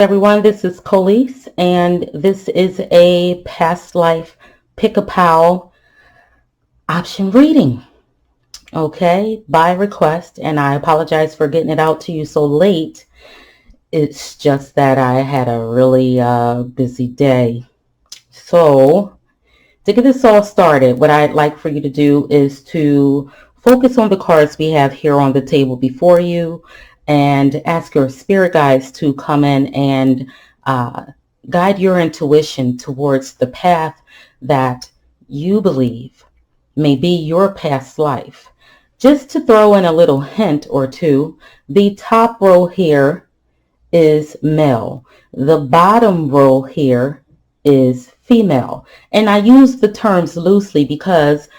Everyone, this is Collease, and this is a past life pick-a-pal option reading, okay, by request, and I apologize for getting it out to you so late. It's just that I had a really busy day. So, to get this all started, what I'd like for you to do is to focus on the cards we have here on the table before you and ask your spirit guides to come in and guide your intuition towards the path that you believe may be your past life. Just to throw in a little hint or two, the top row here is male. The bottom row here is female. And I use the terms loosely because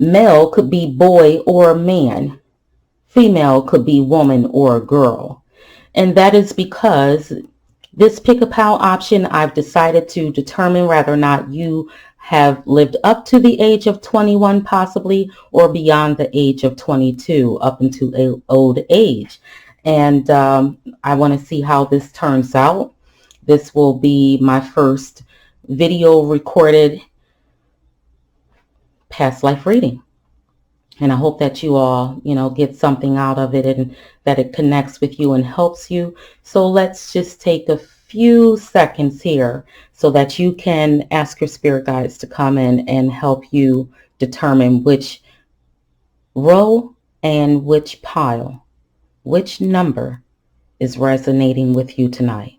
male could be boy or man. Female could be woman or girl. And that is because this pick-a-pal option, I've decided to determine whether or not you have lived up to the age of 21 possibly, or beyond the age of 22 up into old age. And I want to see how this turns out. This will be my first video recorded past life reading. And I hope that you all, get something out of it and that it connects with you and helps you. So let's just take a few seconds here so that you can ask your spirit guides to come in and help you determine which row and which pile, which number is resonating with you tonight.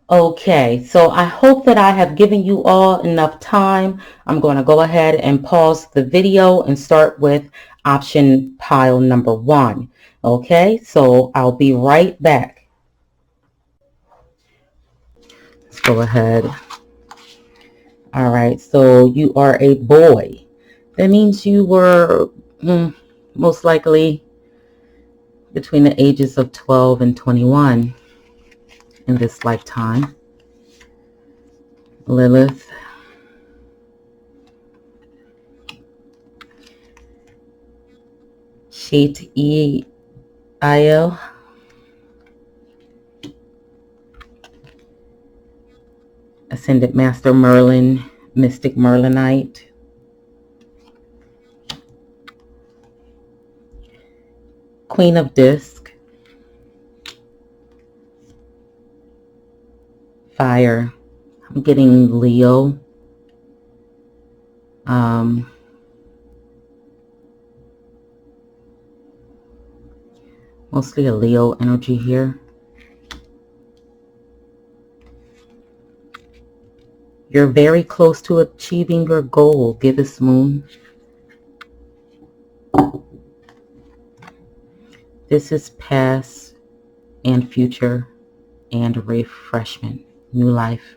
Okay, so I hope that I have given you all enough time. I'm going to go ahead and pause the video and start with option pile number 1. Okay, so I'll be right back. Let's go ahead. All right, so you are a boy. That means you were most likely between the ages of 12 and 21 in this lifetime. Lilith. Sheet E-I-L. Ascended Master Merlin, Mystic Merlinite. Queen of Disc. Fire. I'm getting Leo. Mostly a Leo energy here. You're very close to achieving your goal, Gibbous Moon. This is past and future and refreshment, new life.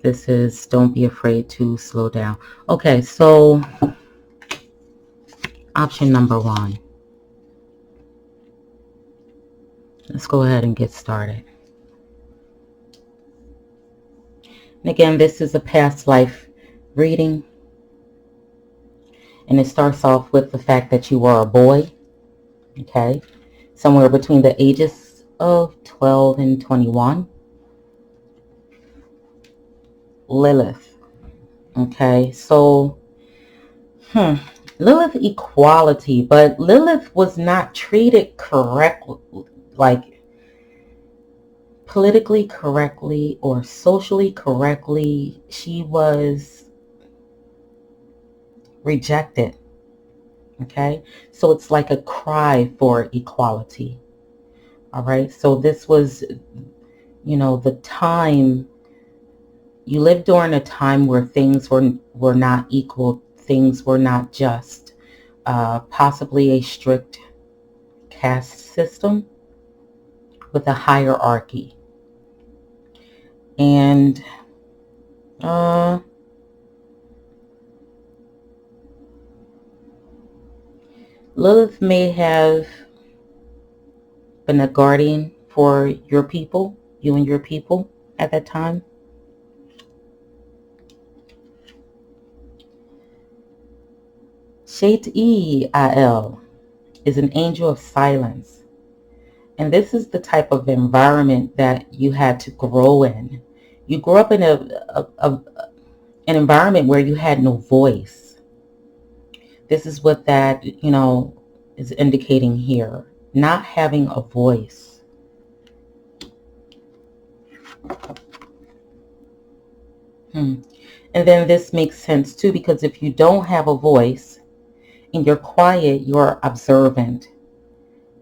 This is don't be afraid to slow down. Okay, so option number 1. Let's go ahead and get started. And again, this is a past life reading. And it starts off with the fact that you are a boy. Okay. Somewhere between the ages of 12 and 21. Lilith. Okay. So, Lilith equality, but Lilith was not treated correctly, like politically correctly or socially correctly. She was rejected. Okay, so it's like a cry for equality. All right. So this was, the time you lived during a time where things were not equal, things were not just, possibly a strict caste system with a hierarchy. And Lilith may have been a guardian for your people, you and your people at that time. Shait-il is an angel of silence. And this is the type of environment that you had to grow in. You grew up in an environment where you had no voice. This is what that, is indicating here. Not having a voice. And then this makes sense too, because if you don't have a voice and you're quiet, you're observant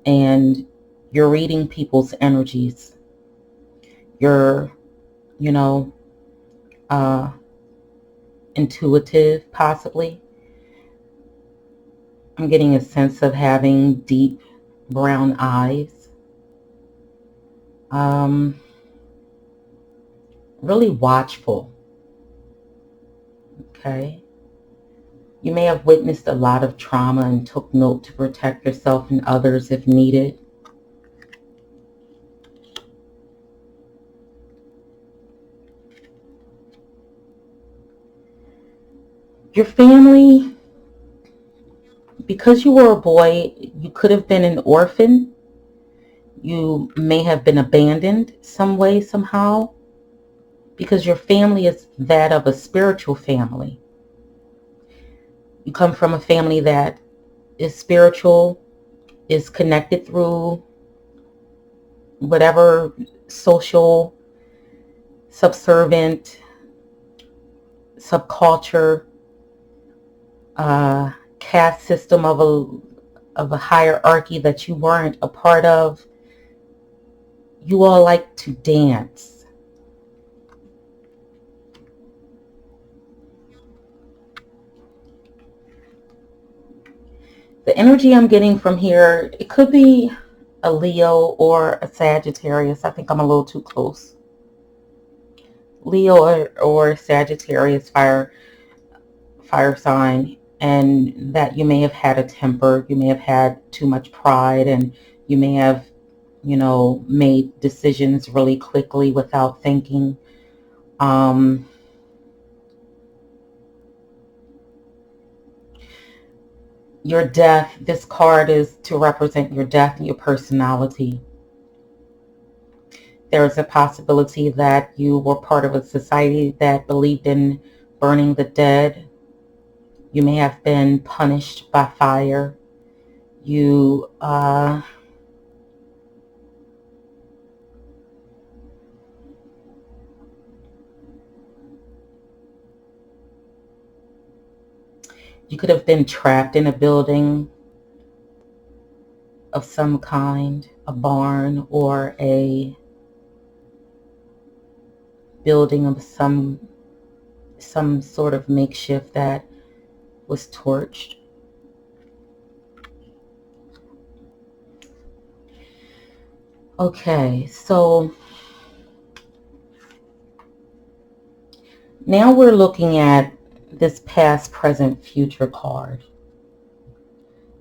and you're reading people's energies. You're, intuitive, possibly. I'm getting a sense of having deep brown eyes. Really watchful. Okay. You may have witnessed a lot of trauma and took note to protect yourself and others if needed. Your family, because you were a boy, you could have been an orphan. You may have been abandoned some way, somehow, because your family is that of a spiritual family. You come from a family that is spiritual, is connected through whatever social, subservient, subculture, caste system of a hierarchy that you weren't a part of. You all like to dance. The energy I'm getting from here, it could be a Leo or a Sagittarius. I think I'm a little too close. Leo or Sagittarius fire sign, and that you may have had a temper, you may have had too much pride, and you may have, made decisions really quickly without thinking. Your death, this card is to represent your death and your personality. There is a possibility that you were part of a society that believed in burning the dead. You may have been punished by fire. You could have been trapped in a building of some kind, a barn or a building of some sort of makeshift that was torched. Okay, so now we're looking at this past, present, future card.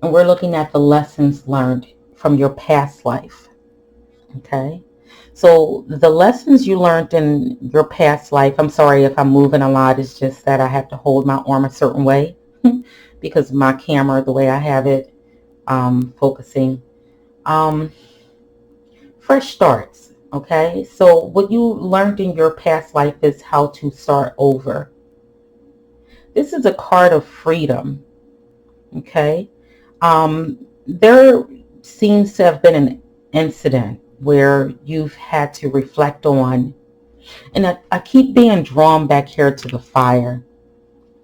And we're looking at the lessons learned from your past life. Okay? So the lessons you learned in your past life, I'm sorry if I'm moving a lot, it's just that I have to hold my arm a certain way because of my camera, the way I have it focusing. Fresh starts, okay? So what you learned in your past life is how to start over. This is a card of freedom, okay? There seems to have been an incident where you've had to reflect on, and I keep being drawn back here to the fire,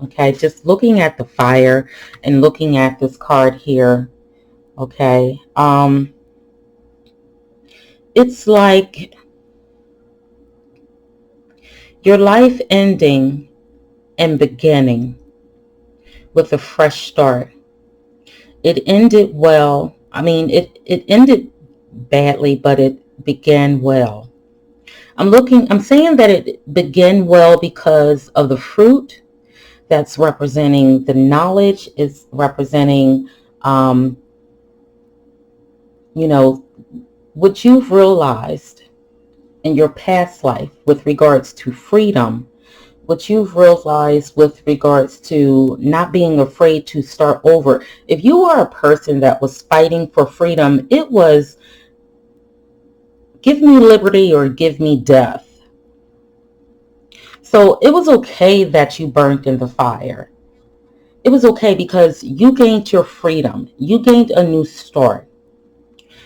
okay? Just looking at the fire and looking at this card here, okay? it's like your life ending and beginning with a fresh start. It ended well. I mean, it ended badly, but it began well. I'm saying that it began well because of the fruit that's representing the knowledge, is representing, um, you know, what you've realized in your past life with regards to freedom, what you've realized with regards to not being afraid to start over. If you are a person that was fighting for freedom, it was give me liberty or give me death. So it was okay that you burnt in the fire. It was okay because you gained your freedom. You gained a new start.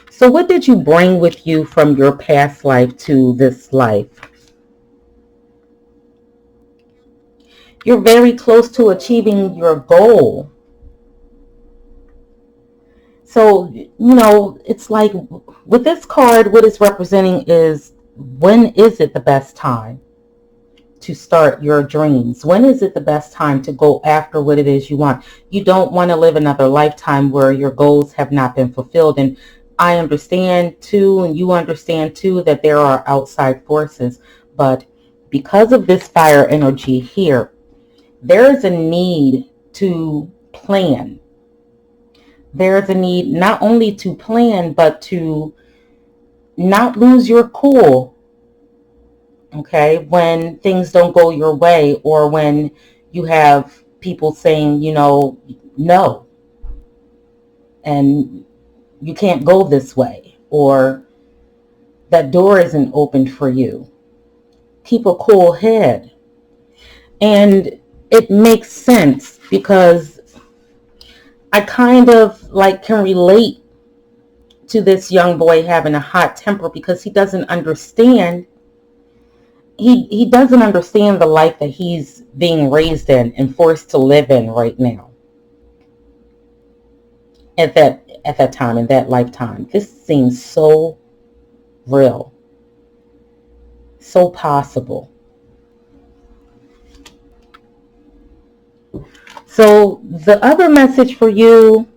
So what did you bring with you from your past life to this life? You're very close to achieving your goal. So, it's like with this card, what it's representing is, when is it the best time to start your dreams? When is it the best time to go after what it is you want? You don't want to live another lifetime where your goals have not been fulfilled. And I understand too, and you understand too, that there are outside forces. But because of this fire energy here, there is a need to plan. There's a need not only to plan, but to not lose your cool, okay, when things don't go your way, or when you have people saying, no, and you can't go this way, or that door isn't open for you. Keep a cool head. And it makes sense because I kind of like can relate to this young boy having a hot temper because he doesn't understand. He doesn't understand the life that he's being raised in and forced to live in right now. At that time, in that lifetime, this seems so real, so possible. So the other message for you,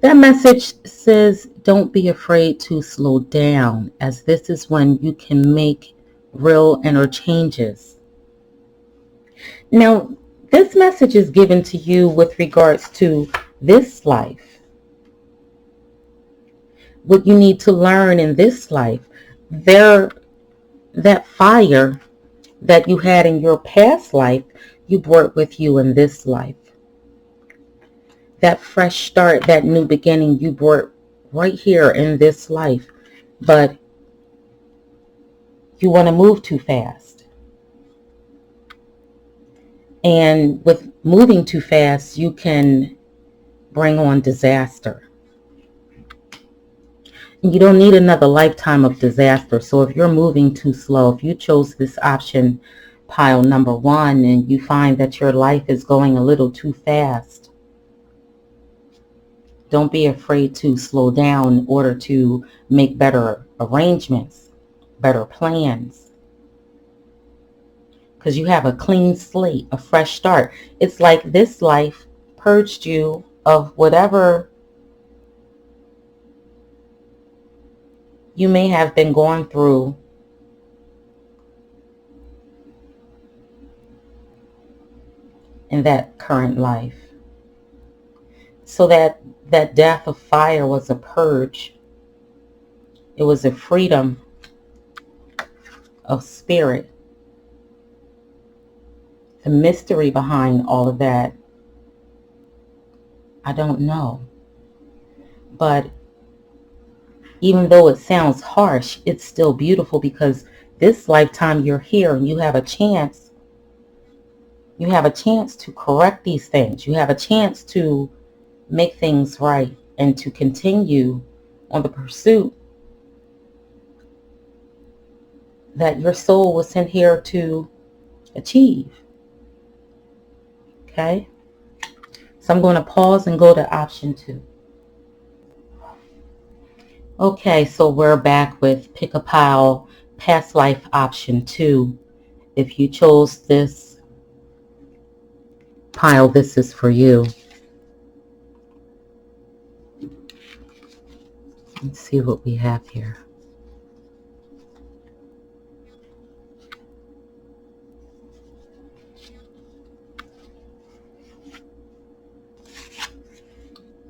that message says, don't be afraid to slow down, as this is when you can make real inner changes. Now, this message is given to you with regards to this life. What you need to learn in this life. That fire that you had in your past life, you brought with you in this life. That fresh start, that new beginning, you brought right here in this life. But you want to move too fast. And with moving too fast, you can bring on disaster. You don't need another lifetime of disaster. So if you're moving too slow, if you chose this option, pile number 1, and you find that your life is going a little too fast, don't be afraid to slow down in order to make better arrangements, better plans. Because you have a clean slate, a fresh start. It's like this life purged you of whatever you may have been going through in that current life. So that death of fire was a purge. It was a freedom of spirit. The mystery behind all of that, I don't know. But even though it sounds harsh, it's still beautiful, because this lifetime you're here and you have a chance. You have a chance to correct these things. You have a chance to make things right and to continue on the pursuit that your soul was sent here to achieve. Okay? So I'm going to pause and go to option 2. Okay, so we're back with Pick a Pile, Past Life Option 2. If you chose this pile, this is for you. Let's see what we have here.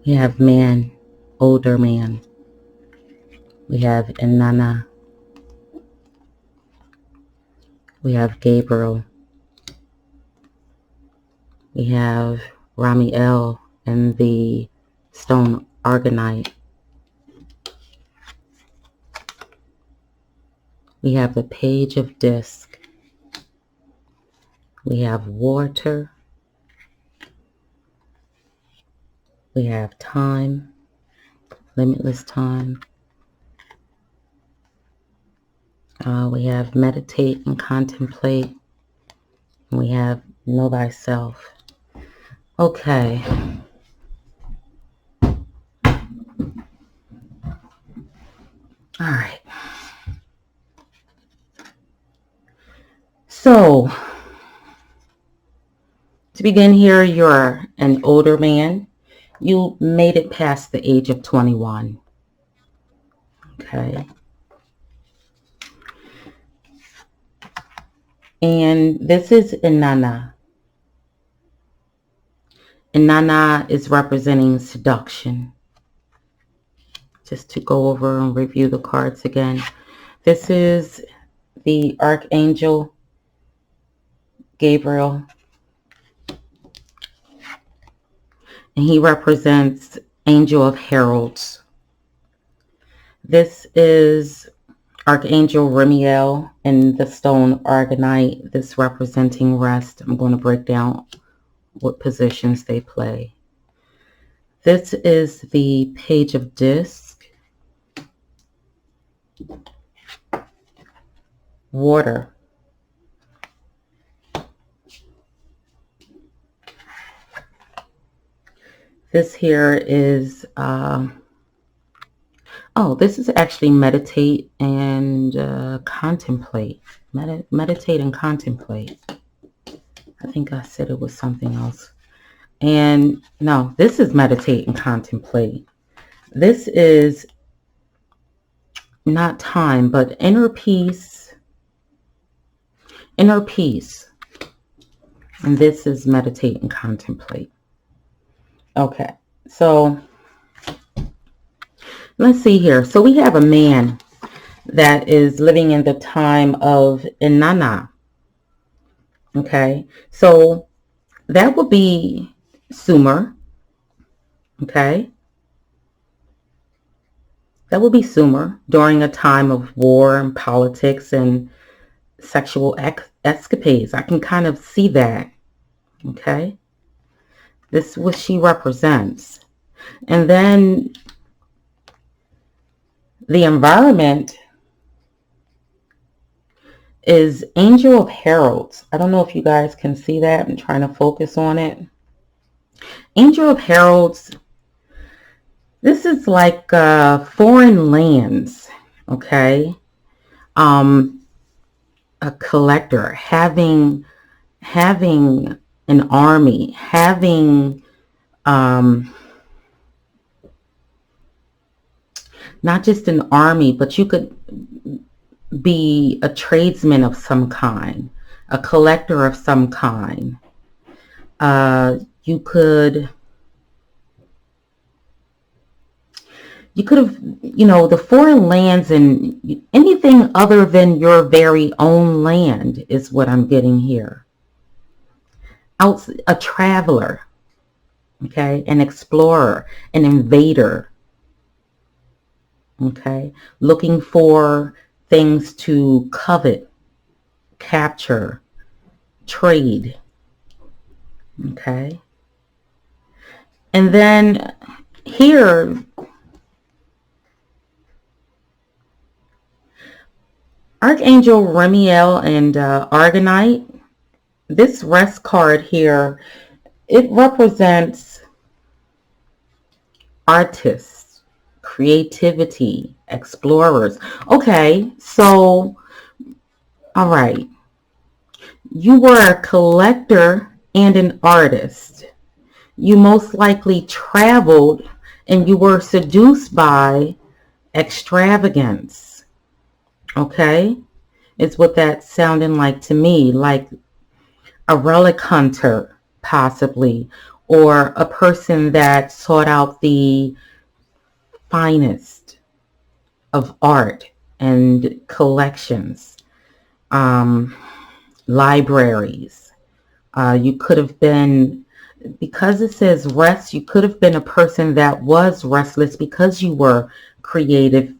We have man, older man. We have Inanna. We have Gabriel. We have Ramiel and the stone argonite. We have the page of disc. We have water. We have time, limitless time. We have meditate and contemplate. And we have know thyself. Okay. All right. So, to begin here, you're an older man. You made it past the age of 21. Okay. And this is Inanna. Inanna is representing seduction. Just to go over and review the cards again. This is the Archangel Gabriel. And he represents Angel of Heralds. This is Archangel Remiel and the stone Argonite, this representing rest. I'm going to break down what positions they play. This is the page of disc. Water. This here is, this is actually meditate and contemplate. Meditate and contemplate. I think I said it was something else. And no, this is meditate and contemplate. This is not time, but inner peace. Inner peace. And this is meditate and contemplate. Okay, so let's see here. So we have a man that is living in the time of Inanna. Okay, so that would be Sumer. Okay, that would be Sumer during a time of war and politics and sexual escapades. I can kind of see that. Okay, this is what she represents. And then the environment is Angel of Heralds. I don't know if you guys can see that. I'm trying to focus on it. Angel of Heralds, this is like foreign lands, okay? A collector, having an army, having not just an army, but you could be a tradesman of some kind, a collector of some kind. You could have, the foreign lands and anything other than your very own land is what I'm getting here. A traveler, okay, an explorer, an invader, okay, looking for things to covet, capture, trade, okay. And then here, Archangel Remiel and Argonite, this rest card here, it represents artists, creativity, explorers. Okay, so, all right. You were a collector and an artist. You most likely traveled and you were seduced by extravagance. Okay? It's what that's sounding like to me, like a relic hunter, possibly, or a person that sought out the finest of art and collections, um, libraries. You could have been, because it says rest, you could have been a person that was restless because you were creative,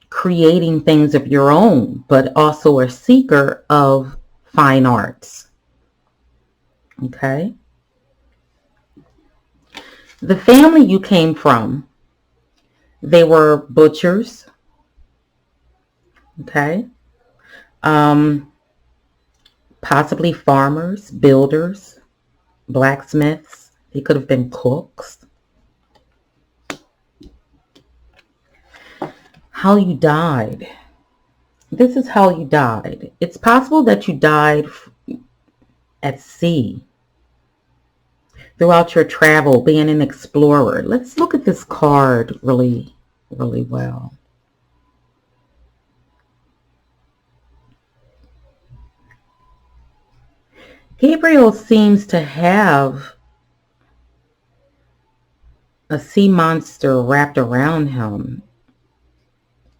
creating things of your own, but also a seeker of fine arts. Okay? The family you came from, they were butchers. Okay? Um, Possibly farmers, builders, blacksmiths. They could have been cooks. How you died. This is how you died. It's possible that you died at sea throughout your travel, being an explorer. Let's look at this card really, really well. Gabriel seems to have a sea monster wrapped around him.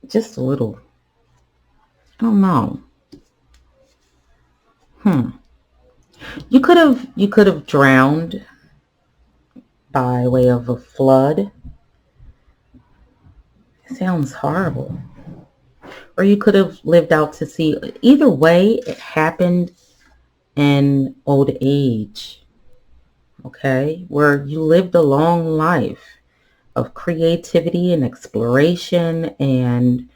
Just a little. I don't know. You could have drowned by way of a flood. It sounds horrible. Or you could have lived out to sea. Either way, it happened in old age. Okay? Where you lived a long life of creativity and exploration and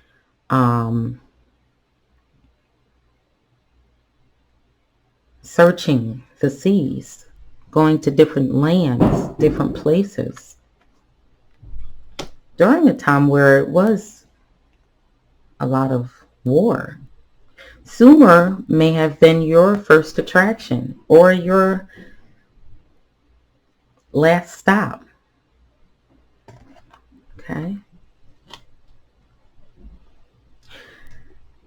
searching the seas, going to different lands, different places, during a time where it was a lot of war. Sumer may have been your first attraction or your last stop. Okay.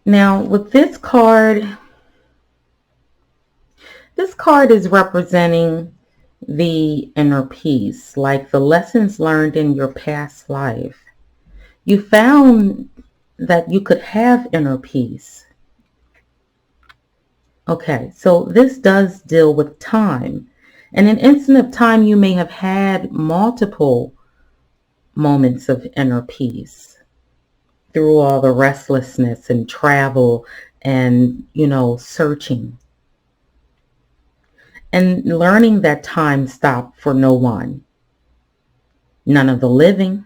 Now with this card is representing the inner peace, like the lessons learned in your past life. You found that you could have inner peace. Okay, so this does deal with time. In an instant of time, you may have had multiple moments of inner peace through all the restlessness and travel and, searching. And learning that time stopped for no one, none of the living.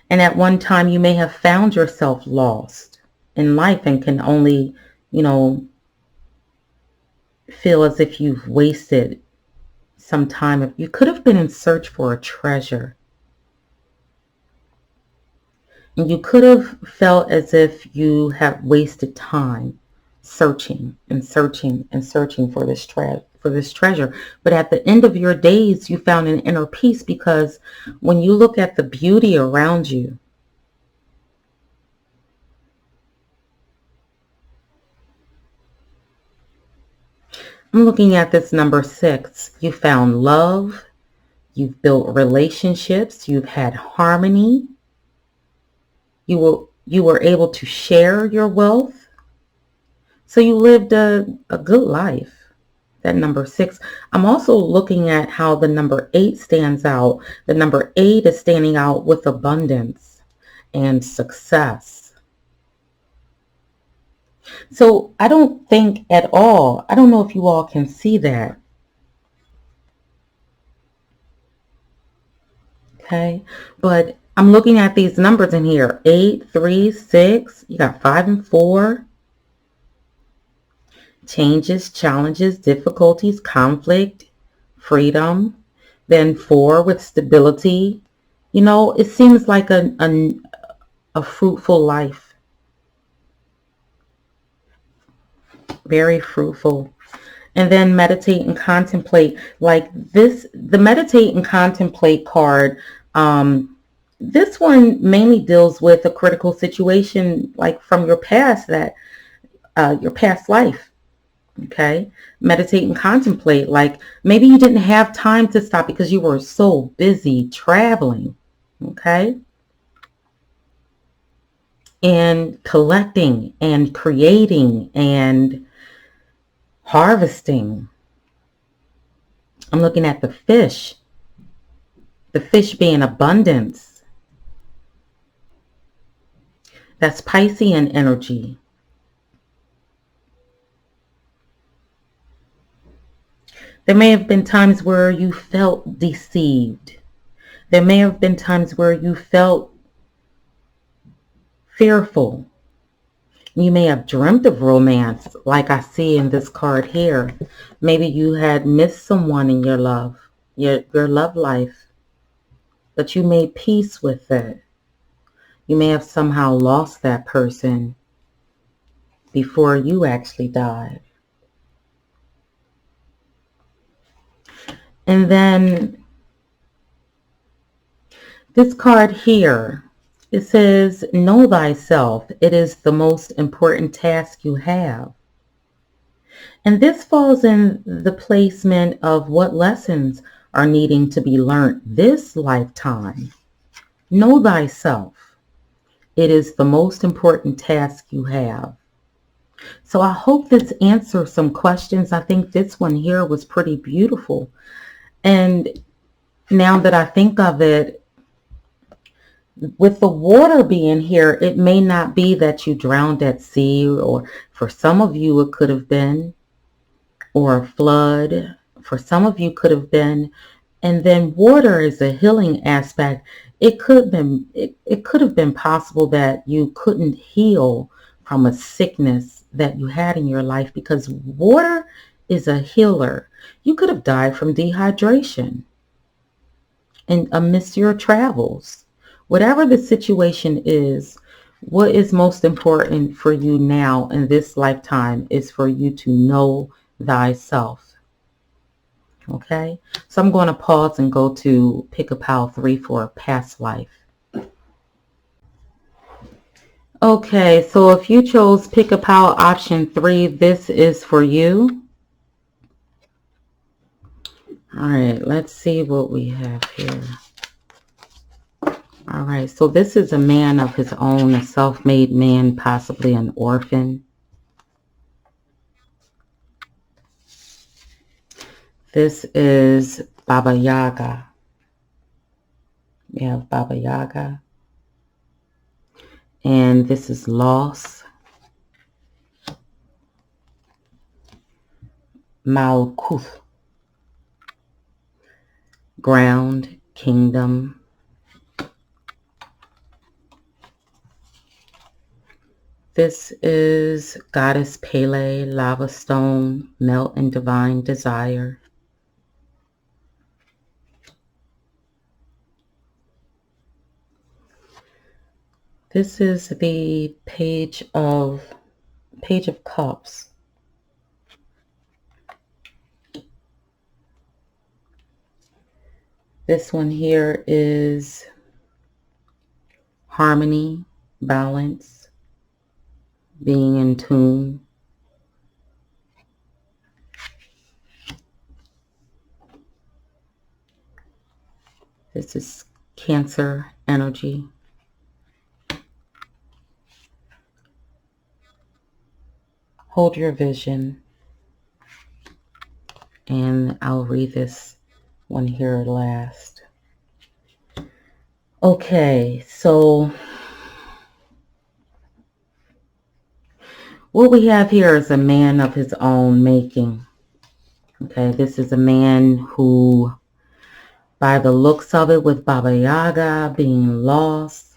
And at one time you may have found yourself lost in life and can only, feel as if you've wasted some time. You could have been in search for a treasure. And you could have felt as if you have wasted time searching and searching and searching for this treasure. But at the end of your days, you found an inner peace, because when you look at the beauty around you, I'm looking at this number 6. You found love. You've built relationships. You've had harmony. You were able to share your wealth. So you lived a good life. That number 6. I'm also looking at how the number 8 stands out. The number 8 is standing out with abundance and success. So I don't think at all, I don't know if you all can see that. Okay, but I'm looking at these numbers in here. 8, 3, 6. You got 5 and 4. Changes, challenges, difficulties, conflict, freedom, Then 4 with stability. You know, it seems like a fruitful life. Very fruitful. And then meditate and contemplate. Like this, the meditate and contemplate card, this one mainly deals with a critical situation, like from your past, that your past life. Okay. Meditate and contemplate. Like maybe you didn't have time to stop because you were so busy traveling. Okay. And collecting and creating and harvesting. I'm looking at the fish. The fish being abundance. That's Piscean energy. There may have been times where you felt deceived. There may have been times where you felt fearful. You may have dreamt of romance, like I see in this card here. Maybe you had missed someone in your love life, but you made peace with it. You may have somehow lost that person before you actually died. And then this card here, it says, know thyself. It is the most important task you have. And this falls in the placement of what lessons are needing to be learned this lifetime. Know thyself. It is the most important task you have. So I hope this answers some questions. I think this one here was pretty beautiful. And now that I think of it, with the water being here, it may not be that you drowned at sea, or for some of you it could have been, or a flood. For some of you could have been. And then water is a healing aspect. It could have been possible that you couldn't heal from a sickness that you had in your life, because water is a healer. You could have died from dehydration and amidst your travels. Whatever the situation is, what is most important for you now in this lifetime is for you to know thyself. Okay, so I'm going to pause and go to pick a pile 3 for a past life. Okay, so if you chose pick a pile option 3, this is for you. All right, let's see what we have here. All right, so this is a man of his own, a self-made man, possibly an orphan. This is Baba Yaga. We have Baba Yaga. And this is loss. Malkuth. Ground, kingdom. This is Goddess Pele, lava stone, melt and divine desire. This is the Page of Cups. This one here is harmony, balance, being in tune. This is Cancer energy. Hold your vision. And I'll read this one here last. Okay, so what we have here is a man of his own making. Okay, this is a man who, by the looks of it, with Baba Yaga being lost,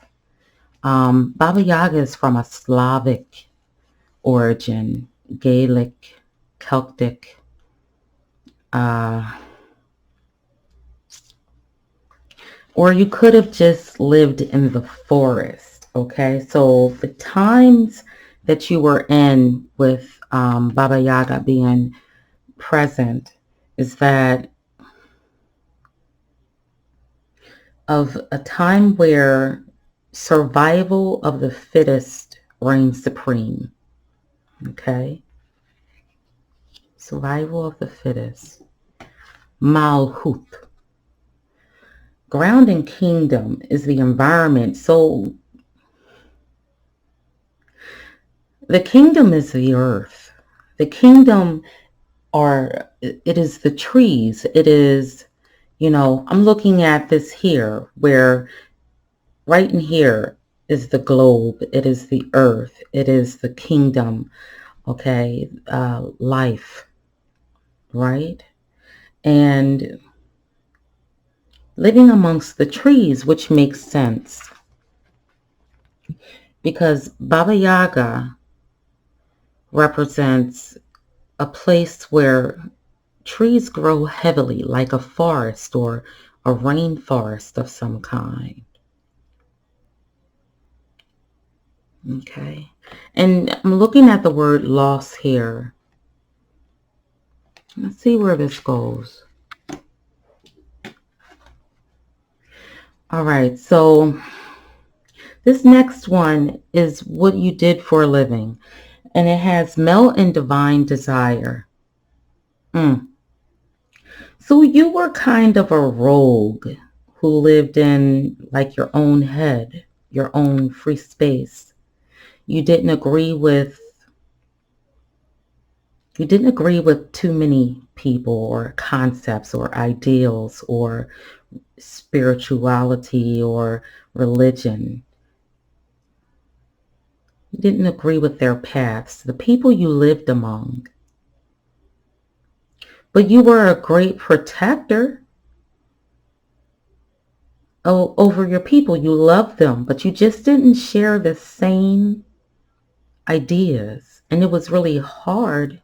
Baba Yaga is from a Slavic origin, Gaelic, Celtic, Or you could have just lived in the forest. Okay, so the times that you were in with Baba Yaga being present is that of a time where survival of the fittest reigns supreme. Okay, survival of the fittest. Malhut. Grounding kingdom is the environment. So the kingdom is the earth. The kingdom it is the trees. It is, I'm looking at this here where right in here is the globe. It is the earth. It is the kingdom. Okay. Life. Right. And living amongst the trees, which makes sense because Baba Yaga represents a place where trees grow heavily, like a forest or a rainforest of some kind. Okay. And I'm looking at the word loss here. Let's see where this goes. All right. So this next one is what you did for a living. And it has melt and divine desire. So you were kind of a rogue who lived in like your own head, your own free space. You didn't agree with too many people or concepts or ideals or spirituality or religion. You didn't agree with their paths, the people you lived among. But you were a great protector over your people. You loved them, but you just didn't share the same ideas. And it was really hard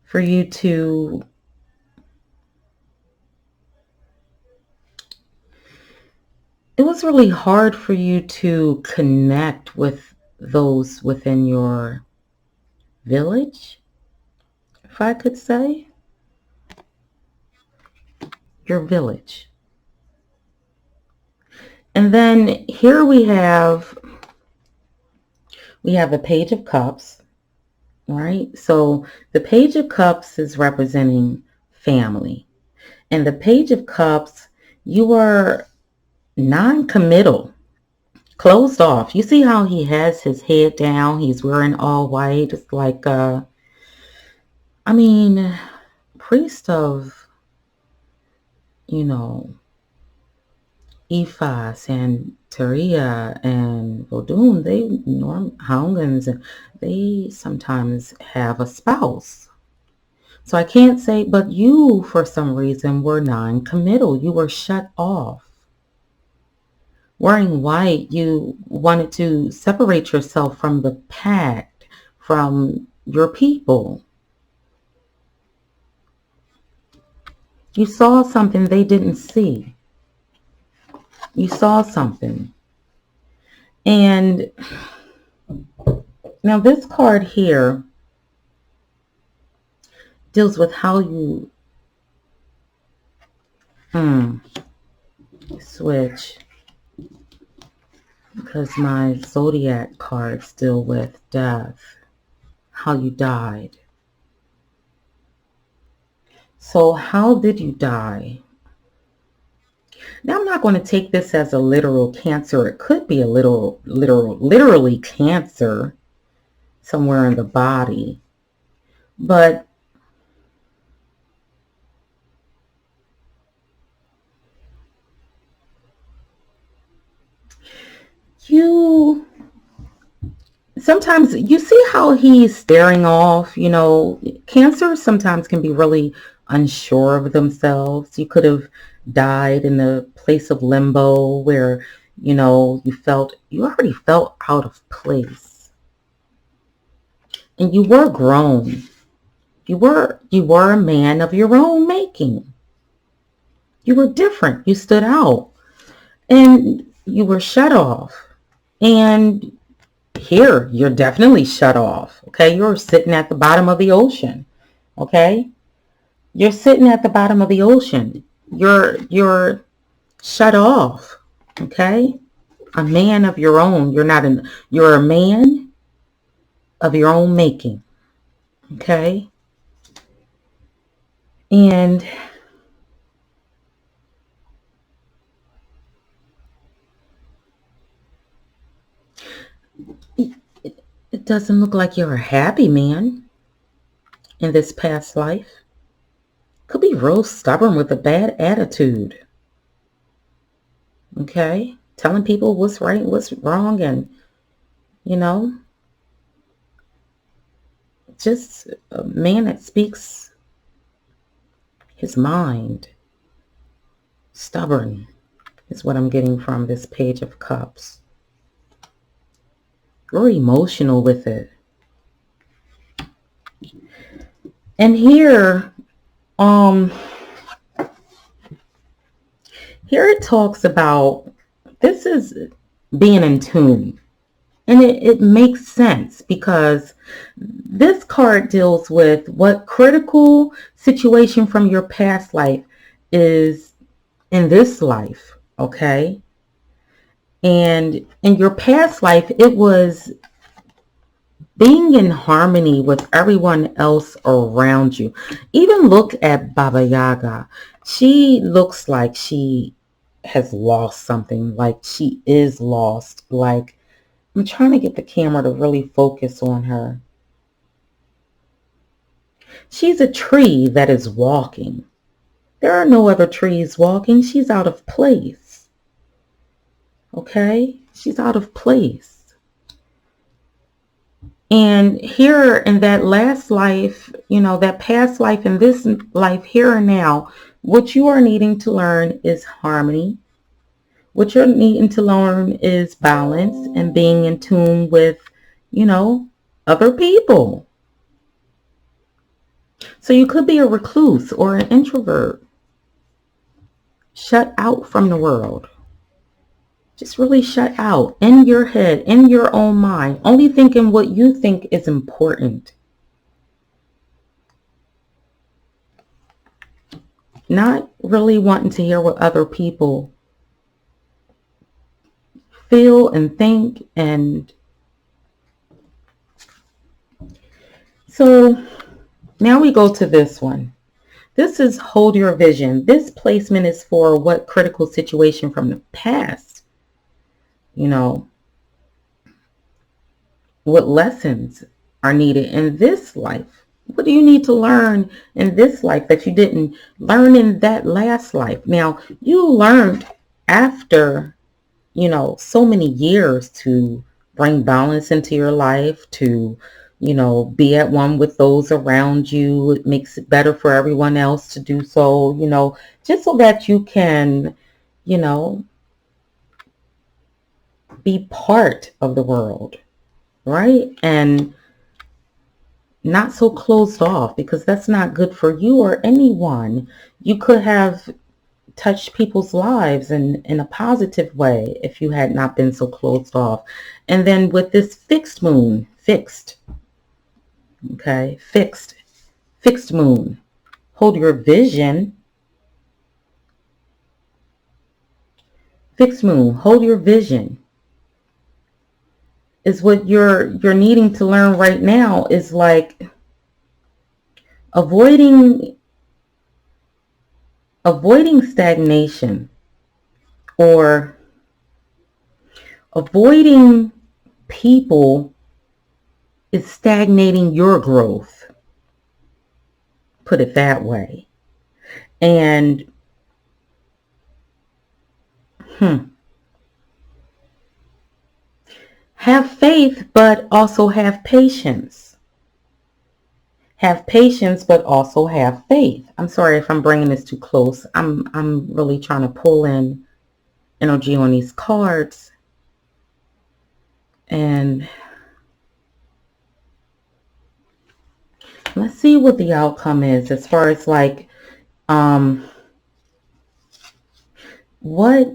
for you to connect with those within your village, if I could say. Your village. And then here we have the Page of Cups, right? So the Page of Cups is representing family. And the Page of Cups, you are non-committal, closed off. You see how he has his head down? He's wearing all white. It's like, priest of, Ifa and Teria and Vodun, Haungans, they sometimes have a spouse. So I can't say, but you, for some reason, were non-committal. You were shut off. Wearing white, you wanted to separate yourself from the pact, from your people. You saw something they didn't see. You saw something. And now this card here deals with how you switch, because my zodiac cards deal with death, how you died. So how did you die? Now I'm not going to take this as a literal cancer. It could be a literally cancer somewhere in the body. But sometimes you see how he's staring off, cancer sometimes can be really unsure of themselves. You could have died in a place of limbo where, you already felt out of place. And you were grown. You were a man of your own making. You were different. You stood out. And you were shut off. And here, you're definitely shut off. Okay? You're sitting at the bottom of the ocean. Okay? You're sitting at the bottom of the ocean. You're shut off. Okay? A man of your own. You're a man of your own making. Okay? And it doesn't look like you're a happy man in this past life. Could be real stubborn with a bad attitude. Okay? Telling people what's right and what's wrong, and, just a man that speaks his mind. Stubborn is what I'm getting from this Page of Cups. Very emotional with it. And here it talks about, this is being in tune. And it makes sense, because this card deals with what critical situation from your past life is in this life, okay? And in your past life, it was being in harmony with everyone else around you. Even look at Baba Yaga. She looks like she has lost something, like she is lost. Like, I'm trying to get the camera to really focus on her. She's a tree that is walking. There are no other trees walking. She's out of place. Okay? She's out of place. And here in that last life, that past life and this life, here and now, what you are needing to learn is harmony. What you're needing to learn is balance and being in tune with, other people. So you could be a recluse or an introvert, shut out from the world. Just really shut out in your head, in your own mind, only thinking what you think is important. Not really wanting to hear what other people feel and think. And so now we go to this one. This is hold your vision. This placement is for what critical situation from the past, what lessons are needed in this life. What do you need to learn in this life that you didn't learn in that last life? Now, you learned after, so many years to bring balance into your life, to, be at one with those around you. It makes it better for everyone else to do so, just so that you can, be part of the world, right? And not so closed off, because that's not good for you or anyone. You could have touched people's lives in a positive way if you had not been so closed off. And then with this fixed moon, fixed moon, hold your vision. Fixed moon, hold your vision, is what you're needing to learn right now, is like avoiding stagnation, or avoiding people is stagnating your growth. Put it that way. And have faith, but also have patience. Have patience, but also have faith. I'm sorry if I'm bringing this too close. I'm really trying to pull in energy on these cards. And let's see what the outcome is as far as like, What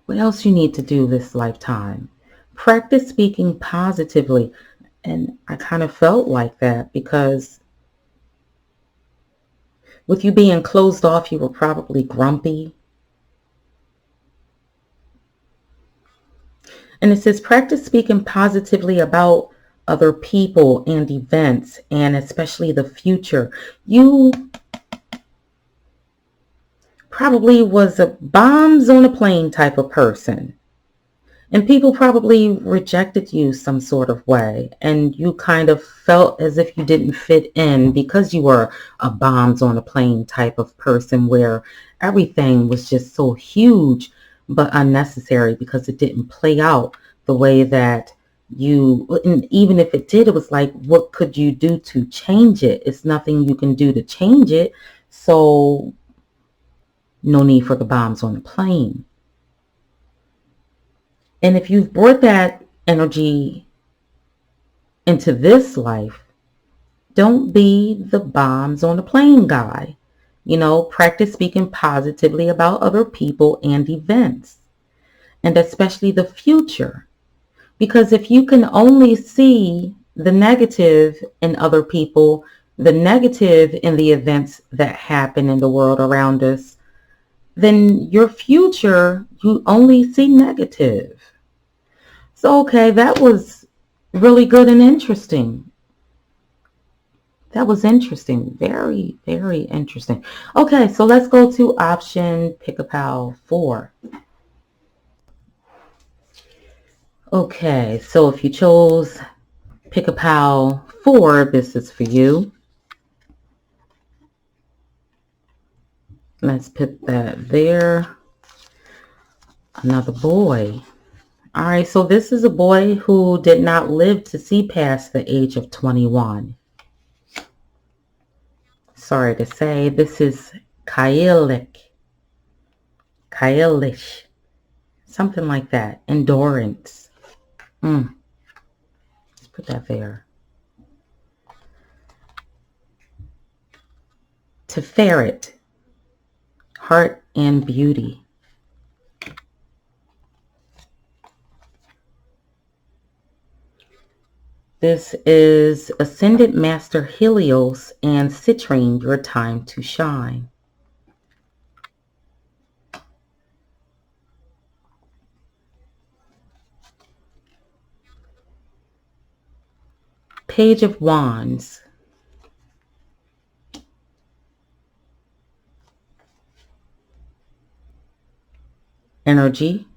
else you need to do this lifetime? Practice speaking positively. And I kind of felt like that because with you being closed off, you were probably grumpy. And it says practice speaking positively about other people and events, and especially the future. You probably was a bombs on a plane type of person. And people probably rejected you some sort of way. And you kind of felt as if you didn't fit in because you were a bombs on a plane type of person where everything was just so huge but unnecessary because it didn't play out the way that you, and even if it did, it was like, what could you do to change it? It's nothing you can do to change it. So no need for the bombs on the plane. And if you've brought that energy into this life, don't be the bombs on the plane guy. Practice speaking positively about other people and events, and especially the future. Because if you can only see the negative in other people, the negative in the events that happen in the world around us, then your future, you only see negative. So, okay, that was really good and interesting. That was interesting. Very, very interesting. Okay, so let's go to option Pick-a-Pal 4. Okay, so if you chose Pick-a-Pal 4, this is for you. Let's put that there. Another boy. All right, so this is a boy who did not live to see past the age of 21. Sorry to say, this is Kailish, something like that. Endurance. Let's put that there. To ferret, heart and beauty. This is Ascended Master Helios and Citrine, your time to shine. Page of Wands. Energy.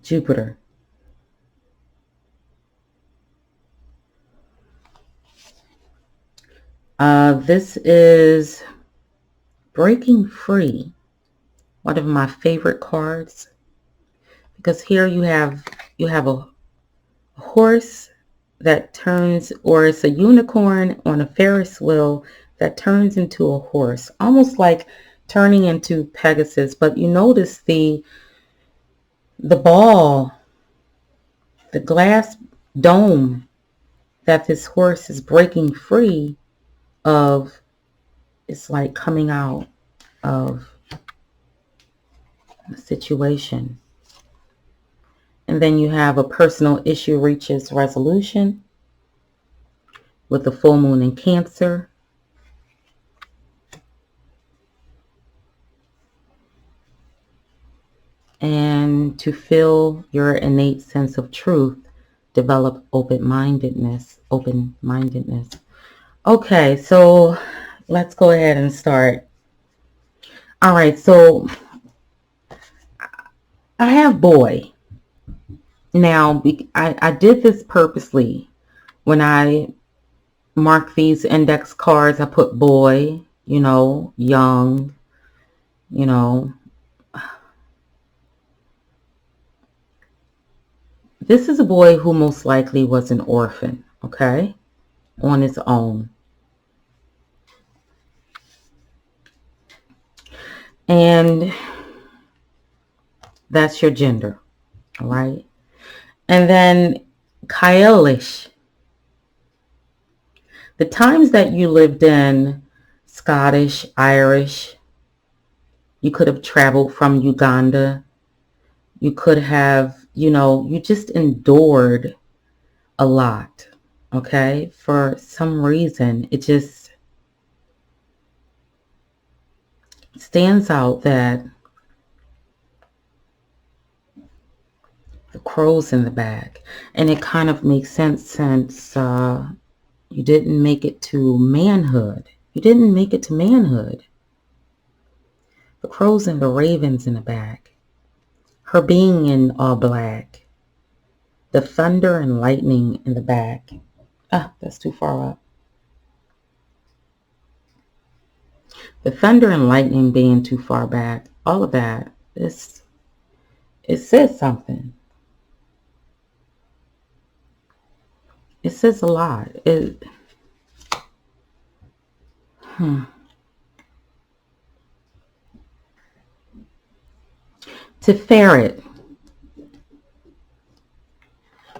Jupiter. This is Breaking Free. One of my favorite cards. Because here you have a horse that turns, or it's a unicorn on a Ferris wheel that turns into a horse, almost like turning into Pegasus. But you notice the ball, the glass dome that this horse is breaking free of, is like coming out of a situation. And then you have a personal issue reaches resolution with the full moon in Cancer. And to feel your innate sense of truth, develop open-mindedness. Okay, so let's go ahead and start. All right, so I have boy. Now, I did this purposely. When I mark these index cards, I put boy, young, This is a boy who most likely was an orphan, okay, on his own. And that's your gender, all right? And then Kaielish. The times that you lived in Scottish, Irish, you could have traveled from Uganda. You could have, you just endured a lot. Okay. For some reason, it just stands out that the crow's in the bag. And it kind of makes sense since you didn't make it to manhood. You didn't make it to manhood. The crows and the ravens in the bag. Her being in all black. The thunder and lightning in the back. Ah, that's too far up. The thunder and lightning being too far back. All of that. It says something. It says a lot. To ferret.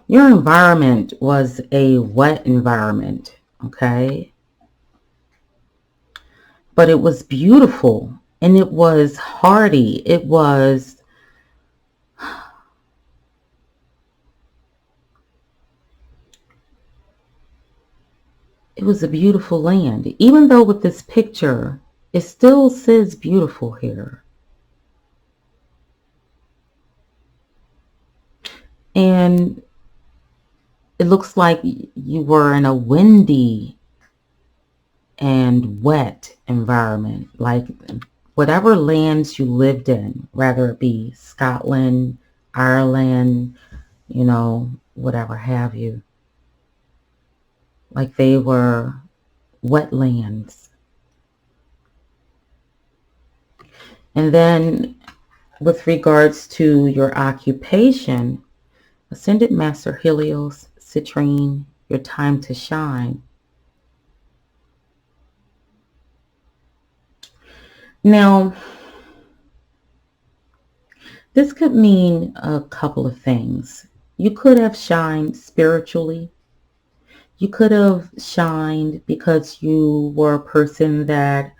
Your environment was a wet environment, okay? But it was beautiful and it was hardy. It was a beautiful land. Even though with this picture, it still says beautiful here. And it looks like you were in a windy and wet environment. Like whatever lands you lived in, whether it be Scotland, Ireland, whatever have you. Like they were wetlands. And then with regards to your occupation, Ascended Master Helios, Citrine, your time to shine. Now, this could mean a couple of things. You could have shined spiritually. You could have shined because you were a person that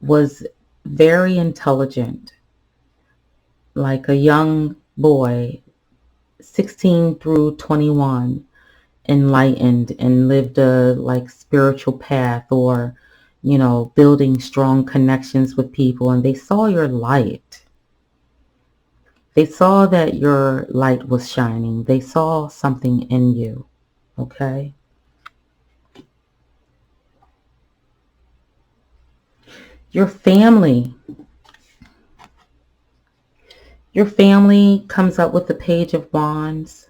was very intelligent, like a young boy, 16 through 21, enlightened and lived a spiritual path, or building strong connections with people, and they saw your light. They saw that your light was shining. They saw something in you. Okay. Your family comes up with the Page of Wands.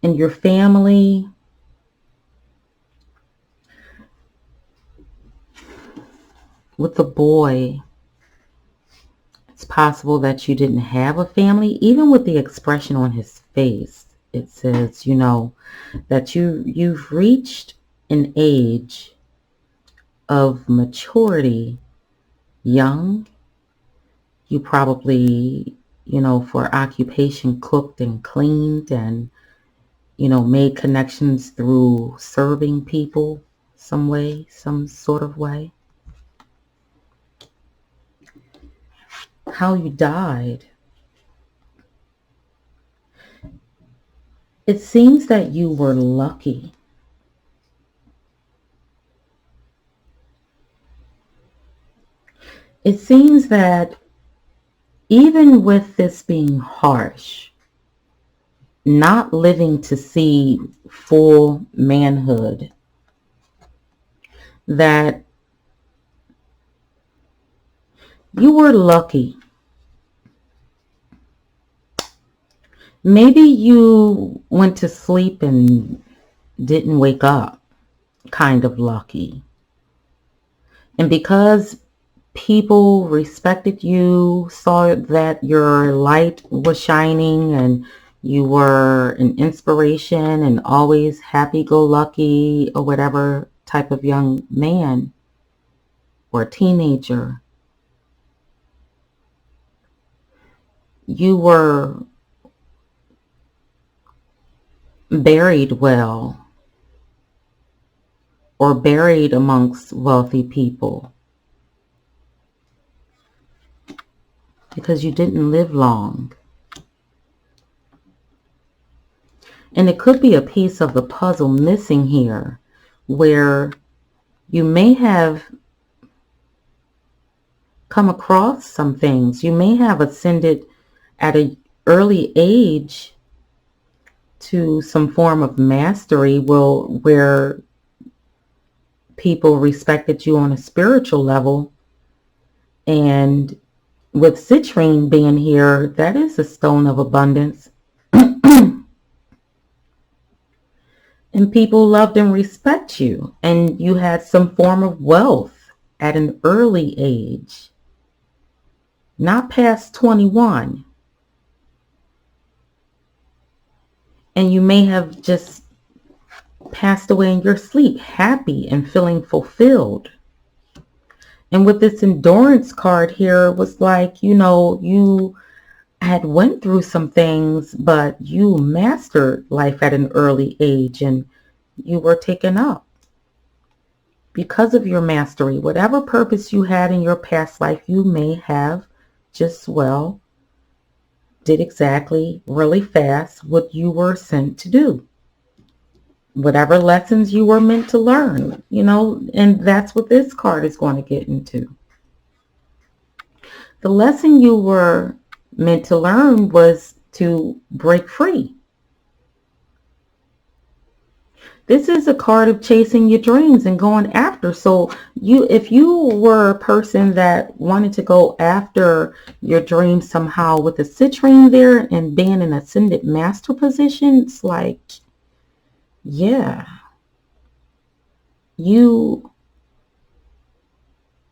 And your family with the boy, it's possible that you didn't have a family. Even with the expression on his face, it says, that you've reached an age of maturity young. You probably, for occupation, cooked and cleaned and, made connections through serving people some way, some sort of way. How you died. It seems that you were lucky. It seems that even with this being harsh, not living to see full manhood, that you were lucky. Maybe you went to sleep and didn't wake up, kind of lucky. And because people respected you, saw that your light was shining and you were an inspiration and always happy-go-lucky or whatever type of young man or teenager, you were buried well or buried amongst wealthy people because you didn't live long. And it could be a piece of the puzzle missing here where you may have come across some things. You may have ascended at an early age to some form of mastery where people respected you on a spiritual level. And with citrine being here, that is a stone of abundance. And people loved and respect you. And you had some form of wealth at an early age. Not past 21. And you may have just passed away in your sleep, happy and feeling fulfilled. And with this endurance card here, it was like, you had went through some things, but you mastered life at an early age and you were taken up because of your mastery. Whatever purpose you had in your past life, you may have just, did exactly really fast what you were sent to do. Whatever lessons you were meant to learn, and that's what this card is going to get into. The lesson you were meant to learn was to break free. This is a card of chasing your dreams and going after. So if you were a person that wanted to go after your dreams somehow with the citrine there and being in ascended master position, it's like, yeah, you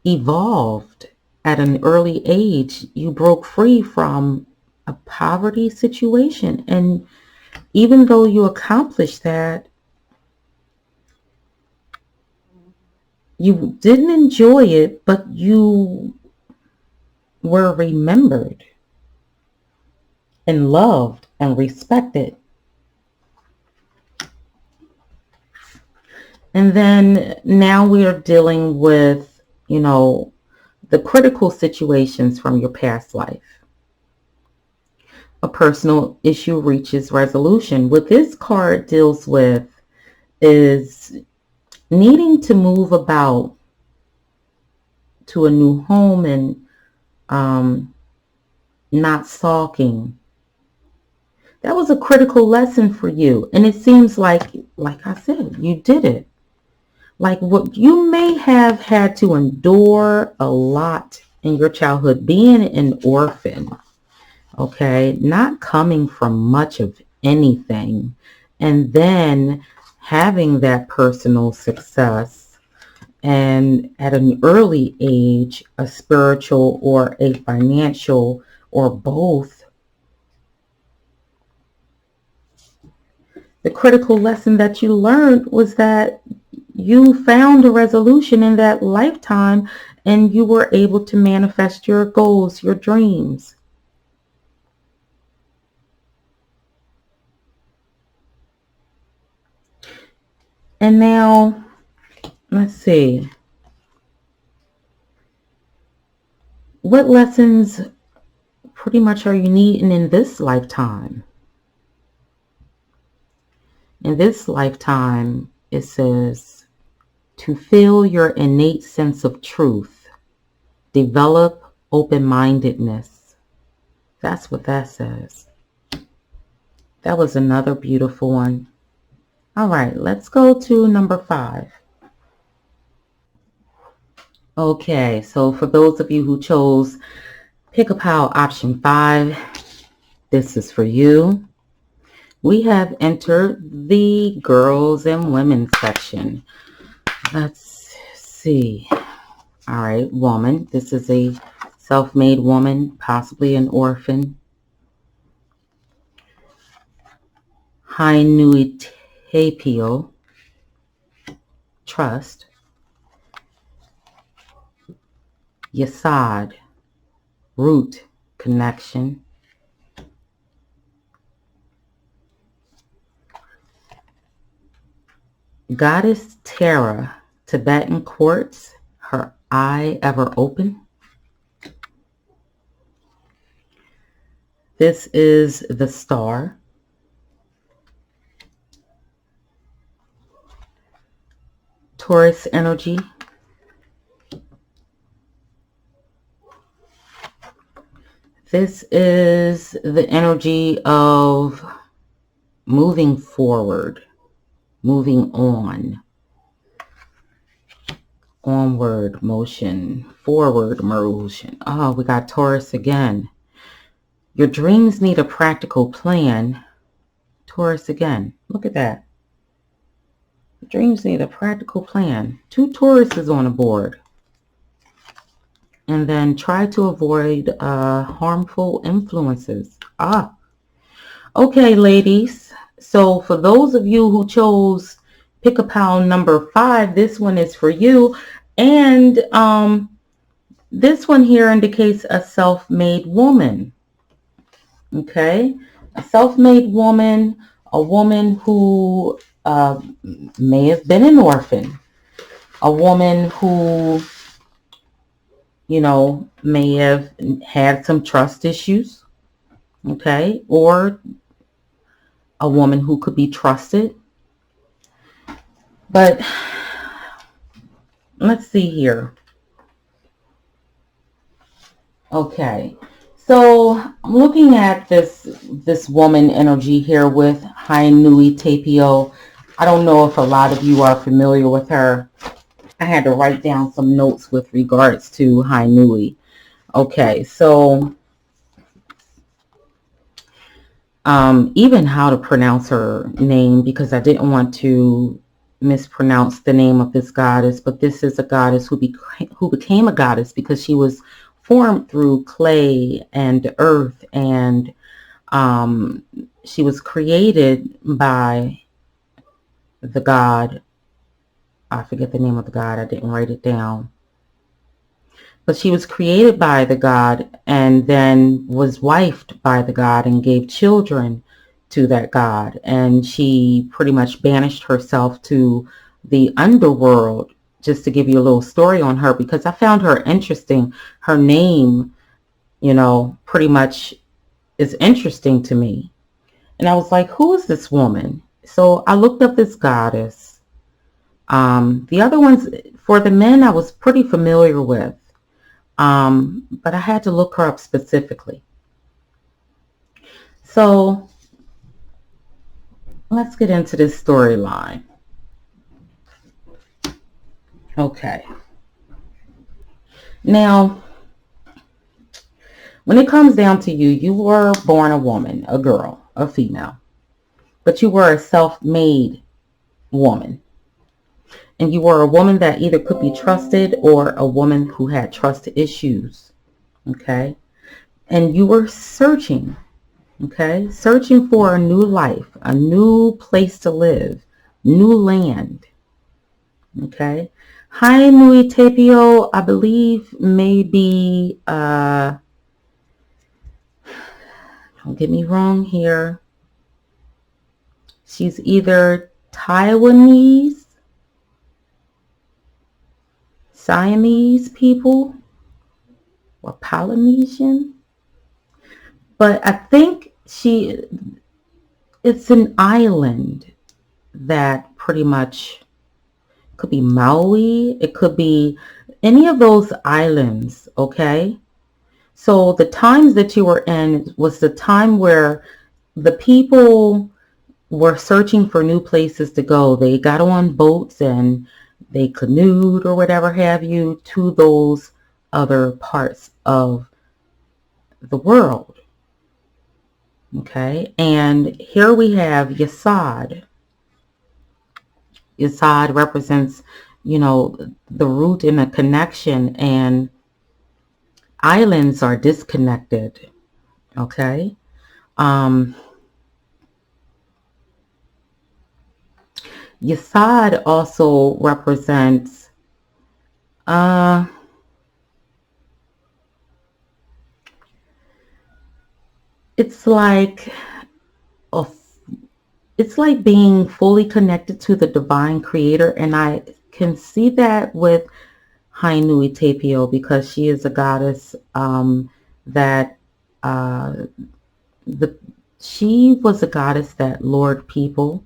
evolved at an early age. You broke free from a poverty situation. And even though you accomplished that, you didn't enjoy it, but you were remembered and loved and respected. And then now we are dealing with, the critical situations from your past life. A personal issue reaches resolution. What this card deals with is needing to move about to a new home and not sulking. That was a critical lesson for you. And it seems like I said, you did it. Like what you may have had to endure a lot in your childhood, being an orphan, okay, not coming from much of anything, and then having that personal success, and at an early age, a spiritual or a financial or both. The critical lesson that you learned was that you found a resolution in that lifetime and you were able to manifest your goals, your dreams. And now, let's see. What lessons pretty much are you needing in this lifetime? In this lifetime, it says, to feel your innate sense of truth. Develop open-mindedness. That's what that says. That was another beautiful one. All right, let's go to number 5. Okay, so for those of you who chose Pick a Pile option 5, this is for you. We have entered the girls and women section. Let's see. All right, woman. This is a self-made woman, possibly an orphan. High Nui Tapio. Trust. Yasad. Root. Connection. Goddess Tara, Tibetan quartz, her eye ever open. This is the star. Taurus energy. This is the energy of moving forward, moving on, onward motion, forward motion. Oh, we got Taurus again. Your dreams need a practical plan. Taurus again. Look at that. Dreams need a practical plan. 2 Tauruses on the board. And then try to avoid harmful influences. Okay, ladies. So for those of you who chose Pick-a-Pal number 5, this one is for you. And this one here indicates a self-made woman. Okay, a self-made woman, a woman who may have been an orphan, a woman who, you know, may have had some trust issues, okay, or a woman who could be trusted. But let's see here. Okay, so I'm looking at this woman energy here with Hainui Tapio. I don't know if a lot of you are familiar with her. I had to write down some notes with regards to Hainui. Okay, so even how to pronounce her name, because I didn't want to mispronounce the name of this goddess, but this is a goddess who became a goddess because she was formed through clay and earth, and she was created by the god. I forget the name of the god. I didn't write it down. But she was created by the god and then was wifed by the god and gave children to that god. And she pretty much banished herself to the underworld. Just to give you a little story on her, because I found her interesting. Her name, you know, pretty much is interesting to me. And I was like, who is this woman? So I looked up this goddess. The other ones, for the men, I was pretty familiar with. But I had to look her up specifically. So let's get into this storyline. Okay. Now, when it comes down to you, you were born a woman, a girl, a female, but you were a self-made woman. And you were a woman that either could be trusted or a woman who had trust issues. Okay. And you were searching. Okay. Searching for a new life, a new place to live, new land. Okay. Hainui Tapio, I believe, maybe, don't get me wrong here. She's either Taiwanese, Siamese people, or Polynesian. But I think it's an island that pretty much could be Maui. It could be any of those islands, okay? So the times that you were in was the time where the people were searching for new places to go. They got on boats and they canoed or whatever have you to those other parts of the world. Okay, and here we have Yasad. Yasad represents, you know, the root and the connection, and islands are disconnected. Okay. Yasad also represents it's like it's like being fully connected to the divine creator. And I can see that with Hainui Tapio, because she is a goddess that uh, the she was a goddess that lured people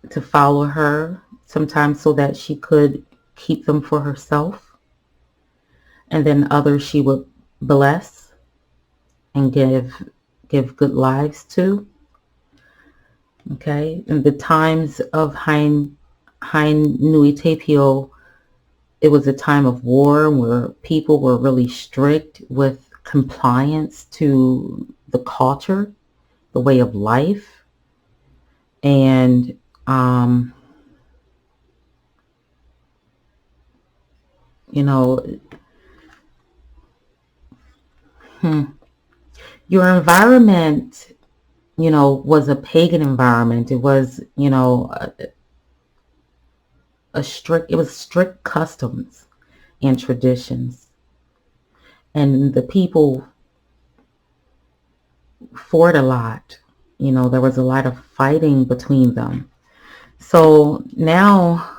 to follow her, sometimes so that she could keep them for herself, and then others she would bless and give good lives to. Okay, in the times of Nui Tapio, it was a time of war where people were really strict with compliance to the culture, the way of life, and you know, your environment, was a pagan environment. It was, it was strict customs and traditions. And the people fought a lot. There was a lot of fighting between them. So now,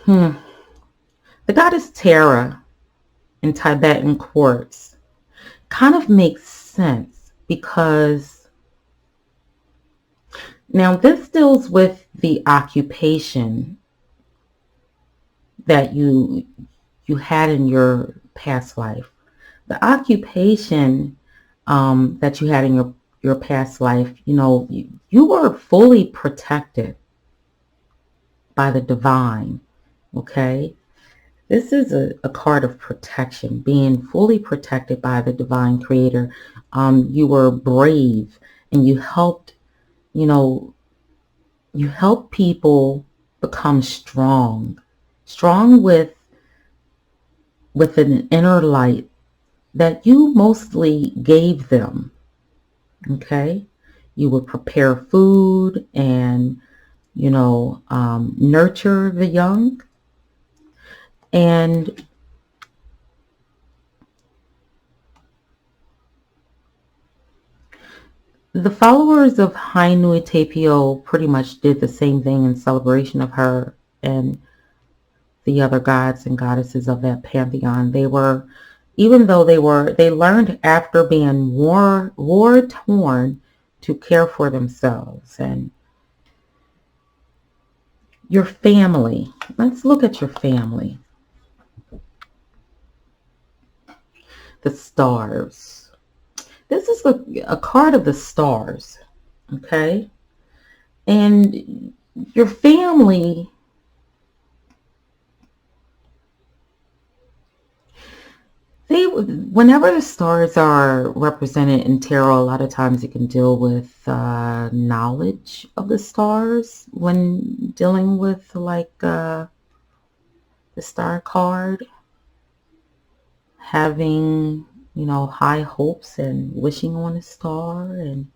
the goddess Tara in Tibetan quartz kind of makes sense, because now this deals with the occupation that you had in your past life. The occupation that you had in your past life, you were fully protected by the divine. Okay, this is a card of protection, being fully protected by the divine creator. You were brave, and you helped, you help people become strong with an inner light that you mostly gave them. Okay, you would prepare food and nurture the young. And the followers of Hainui Tapio pretty much did the same thing in celebration of her and the other gods and goddesses of that pantheon. They were, even though they learned after being war torn to care for themselves. And your family, let's look at your family. The stars. This is a card of the stars. Okay, and your family, whenever the stars are represented in tarot, a lot of times it can deal with knowledge of the stars when dealing with like the star card, having high hopes and wishing on a star and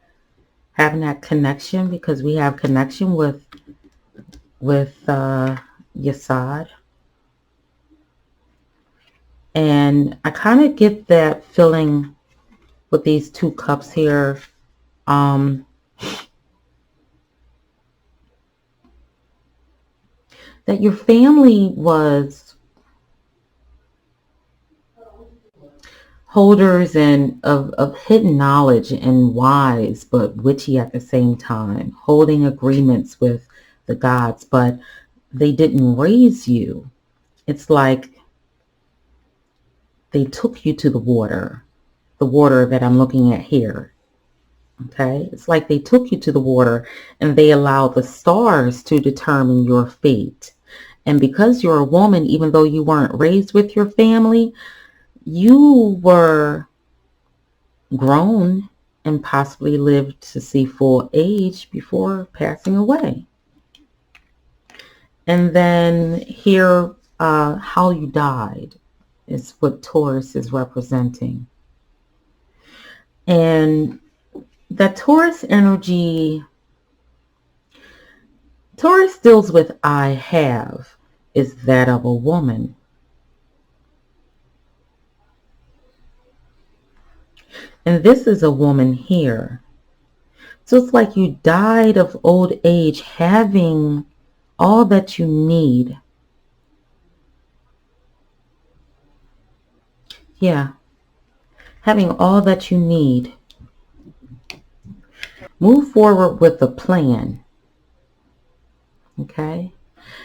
having that connection, because we have connection with Yesod. And I kind of get that feeling with these two cups here. That your family was holders of hidden knowledge and wise but witchy at the same time, holding agreements with the gods, but they didn't raise you. It's like they took you to the water that I'm looking at here. Okay, it's like they took you to the water and they allowed the stars to determine your fate. And because you're a woman, even though you weren't raised with your family, you were grown and possibly lived to see full age before passing away. And then here, how you died is what Taurus is representing. And that Taurus energy, Taurus deals with I have, is that of a woman. And this is a woman here. So it's like you died of old age having all that you need. Yeah, having all that you need. Move forward with a plan. Okay?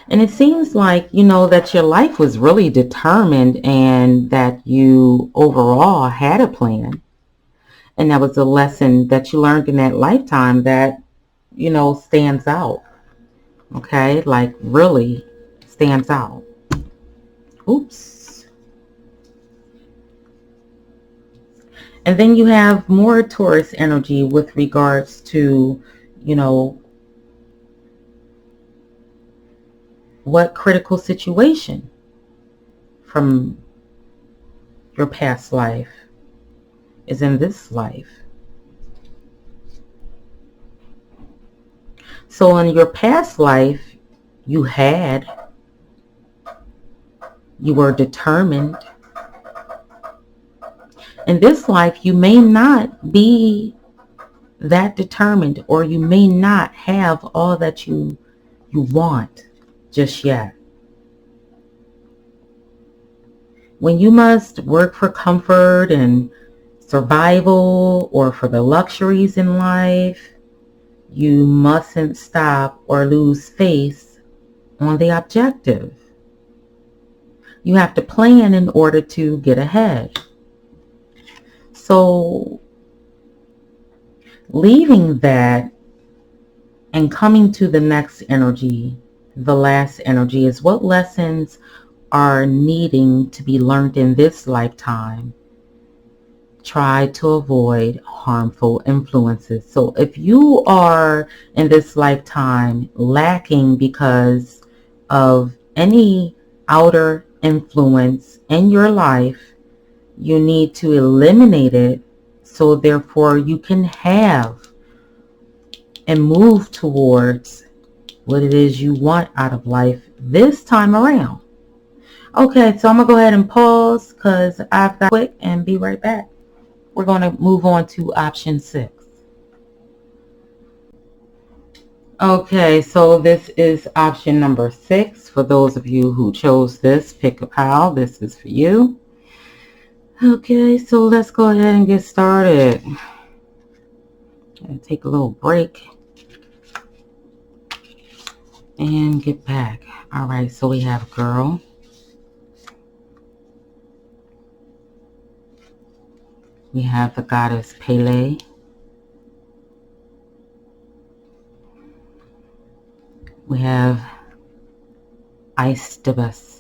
And it seems like, that your life was really determined and that you overall had a plan. And that was a lesson that you learned in that lifetime that, stands out. Okay? Like really stands out. Oops. And then you have more Taurus energy with regards to, what critical situation from your past life is in this life. So in your past life, you were determined. In this life, you may not be that determined, or you may not have all that you want just yet. When you must work for comfort and survival or for the luxuries in life, you mustn't stop or lose faith on the objective. You have to plan in order to get ahead. So leaving that and coming to the next energy, the last energy, is what lessons are needing to be learned in this lifetime. Try to avoid harmful influences. So if you are in this lifetime lacking because of any outer influence in your life, you need to eliminate it, so therefore you can have and move towards what it is you want out of life this time around. Okay, so I'm going to go ahead and pause because I've got to quit and be right back. We're going to move on to option 6. Okay, so this is option number 6. For those of you who chose this, pick a pile. This is for you. Okay, so let's go ahead and get started. Take a little break and get back. All right, so we have girl. We have the goddess Pele. We have Aistibus.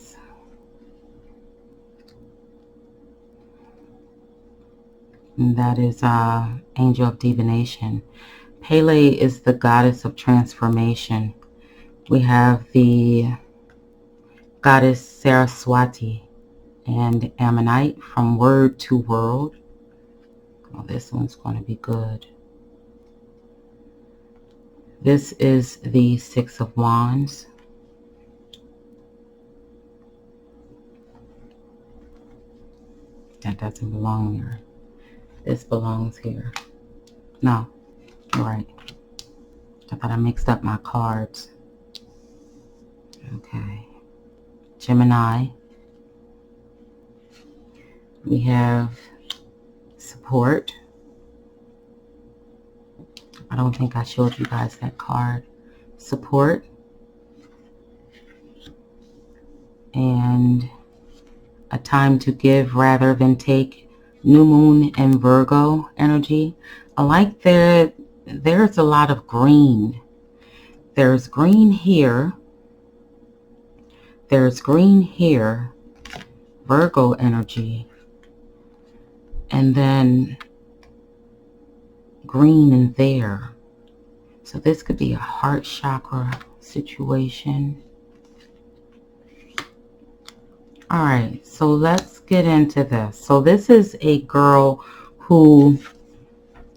And that is angel of divination. Pele is the goddess of transformation. We have the goddess Saraswati and Ammonite from Word to World. Oh, this one's going to be good. This is the Six of Wands. That doesn't belong here. This belongs here. No, you're right. I thought I mixed up my cards. Okay. Gemini. We have support. I don't think I showed you guys that card. Support. And a time to give rather than take. New moon and Virgo energy. I like that there's a lot of green. There's green here. There's green here. Virgo energy. And then green in there. So this could be a heart chakra situation. All right, so let's get into this. So this is a girl who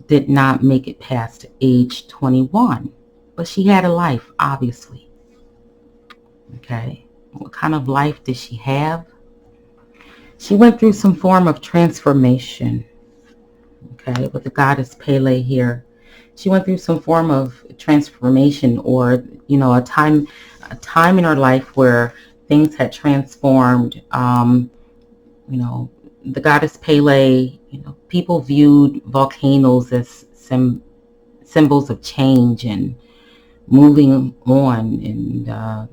did not make it past age 21, but she had a life, obviously. Okay, what kind of life did she have? She went through some form of transformation. okay, with the goddess Pele here. She went through some form of transformation, or, you know, a time in her life where things had transformed. You know, the goddess Pele, you know, people viewed volcanoes as symbols of change and moving on. And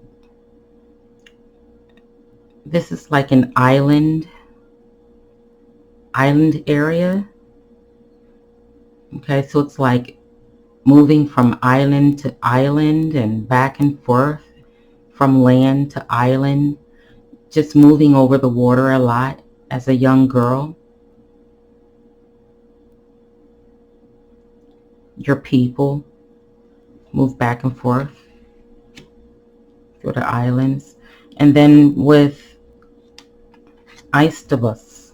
this is like an island area. Okay, so it's like moving from island to island and back and forth, from land to island, just moving over the water a lot as a young girl. Your people move back and forth through the islands. And then with Istabus.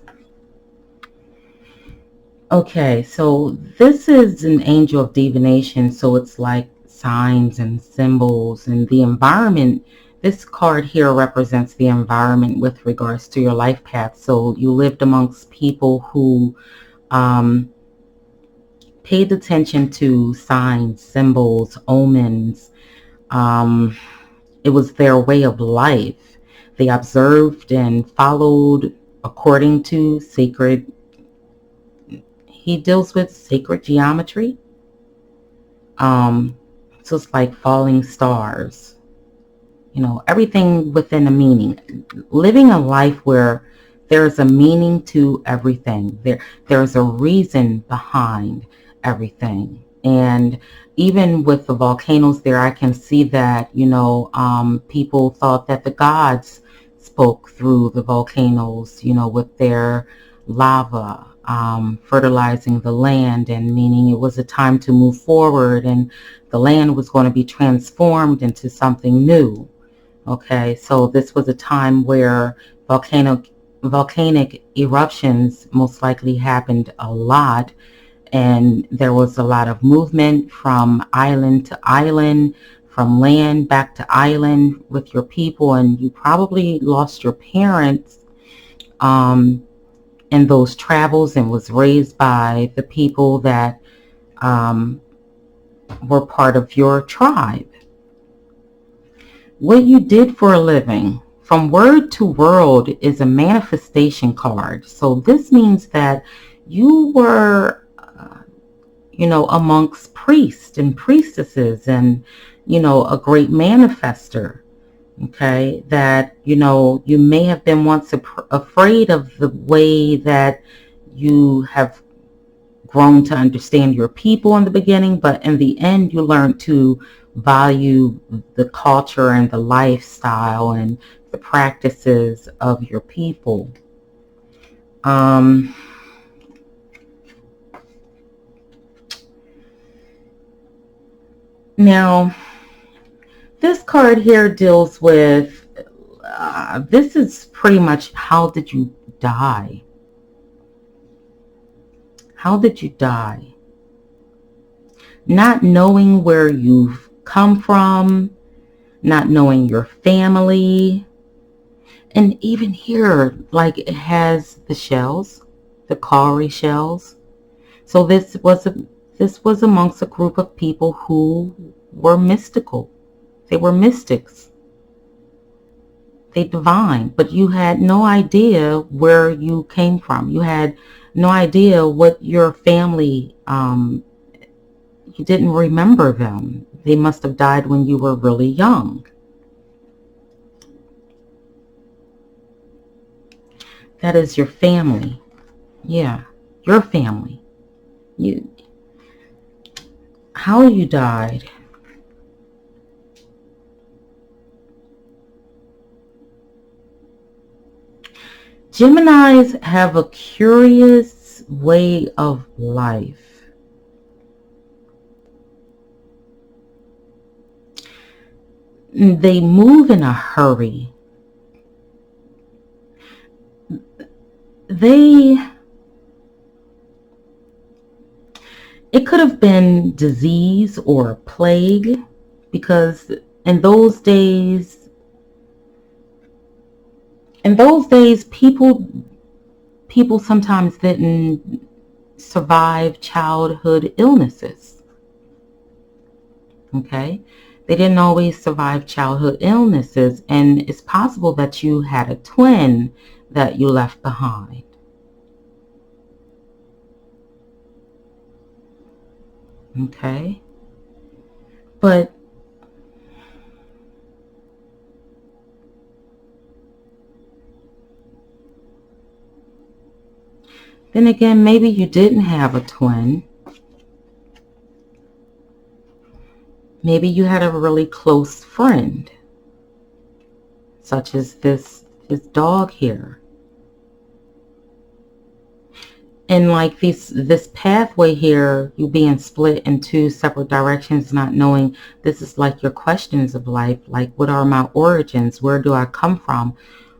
Okay, so this is an angel of divination, so it's like signs and symbols and the environment. This card here represents the environment with regards to your life path. So you lived amongst people who paid attention to signs, symbols, omens. It was their way of life. They observed and followed according to sacred. He deals with sacred geometry. So it's like falling stars. You know, everything within a meaning. Living a life where there's a meaning to everything. There's a reason behind everything. And even with the volcanoes there, I can see that, you know, people thought that the gods spoke through the volcanoes, you know, with their lava, fertilizing the land, and meaning it was a time to move forward and the land was going to be transformed into something new. Okay, so this was a time where volcanic eruptions most likely happened a lot, and there was a lot of movement from island to island, from land back to island with your people, and you probably lost your parents in those travels and was raised by the people that were part of your tribe. What you did for a living, from word to world, is a manifestation card. So this means that you were, you know, amongst priests and priestesses and, you know, a great manifester. Okay, that, you know, you may have been once afraid of the way that you have grown to understand your people in the beginning, but in the end you learned to value the culture and the lifestyle and the practices of your people. Now, this card here deals with, this is pretty much, how did you die? How did you die? Not knowing where you've come from, not knowing your family. And even here, like, it has the shells, the cowrie shells. So this was amongst a group of people who were mystical. They were mystics. They divined, but you had no idea where you came from. You had no idea what your family, you didn't remember them. They must have died when you were really young. That is your family. Yeah, your family. How you died. Geminis have a curious way of life. They move in a hurry. It could have been disease or plague, because in those days people sometimes didn't survive childhood illnesses. Okay? They didn't always survive childhood illnesses, and it's possible that you had a twin that you left behind. Okay? But then again, maybe you didn't have a twin. Maybe you had a really close friend, such as this dog here. And like this pathway here, you being split in two separate directions, not knowing, this is like your questions of life. Like, what are my origins? Where do I come from?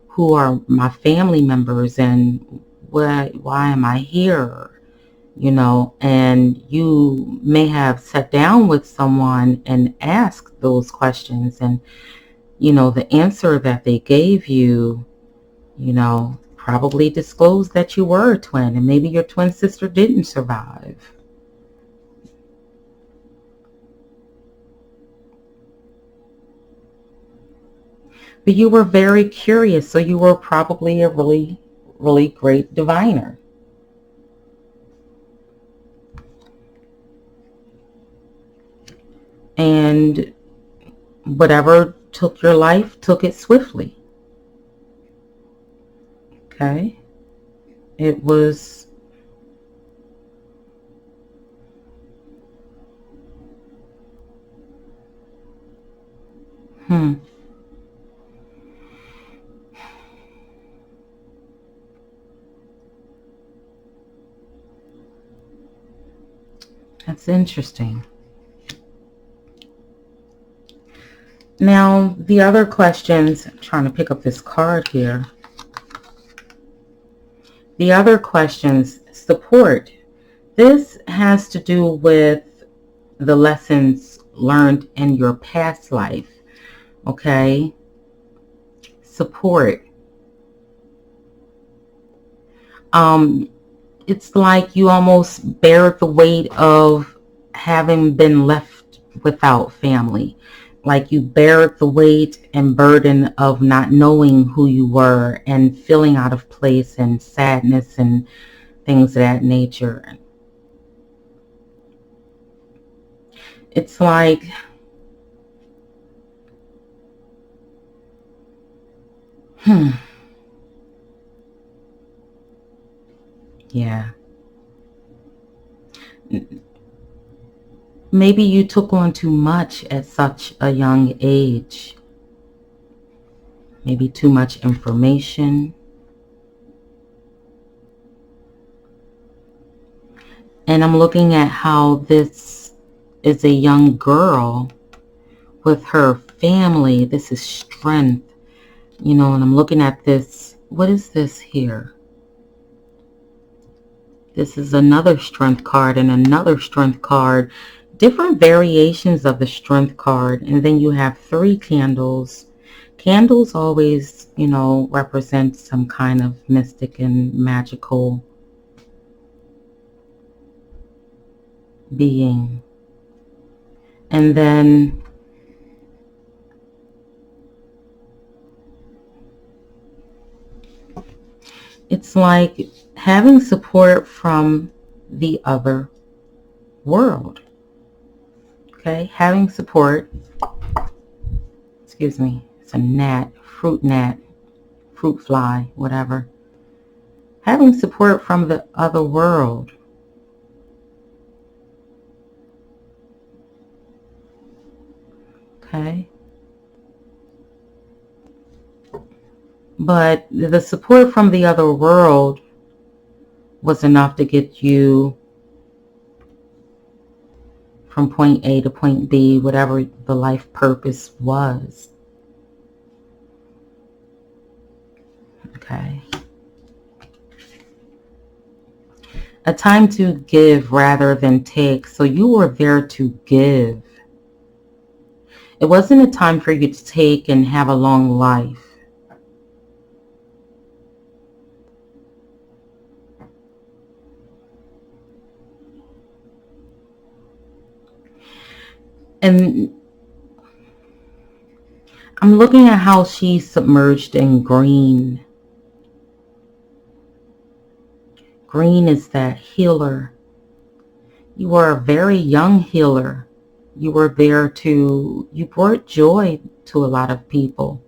Who are my family members? And why am I here? You know, and you may have sat down with someone and asked those questions, and you know, the answer that they gave you, you know, probably disclosed that you were a twin, and maybe your twin sister didn't survive. But you were very curious, so you were probably a really, really great diviner. And whatever took your life, took it swiftly. Okay? It was That's interesting. Now, the other questions, I'm trying to pick up this card here. The other questions, support. This has to do with the lessons learned in your past life. Okay? Support. It's like you almost bear the weight of having been left without family. Like you bear the weight and burden of not knowing who you were and feeling out of place and sadness and things of that nature. It's like yeah. Maybe you took on too much at such a young age. Maybe too much information. And I'm looking at how this is a young girl with her family. This is strength, you know, and I'm looking at this. What is this here? This is another strength card and another strength card. Different variations of the strength card. And then you have 3 candles. Candles always, you know, represent some kind of mystic and magical being. And then it's like having support from the other world. Okay, having support. Excuse me, it's a gnat, fruit fly, whatever. Having support from the other world. Okay. But the support from the other world was enough to get you from point A to point B, whatever the life purpose was. Okay. A time to give rather than take. So you were there to give. It wasn't a time for you to take and have a long life. And I'm looking at how she's submerged in green. Green is that healer. You were a very young healer. You were there you brought joy to a lot of people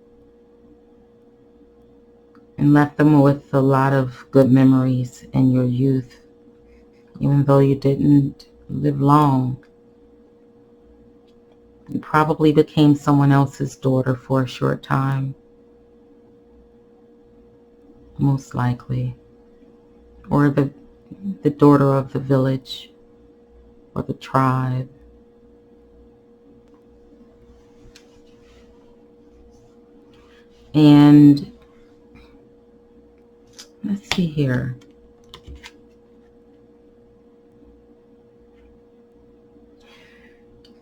and left them with a lot of good memories in your youth, even though you didn't live long. You probably became someone else's daughter for a short time, most likely, or the daughter of the village or the tribe. And let's see here.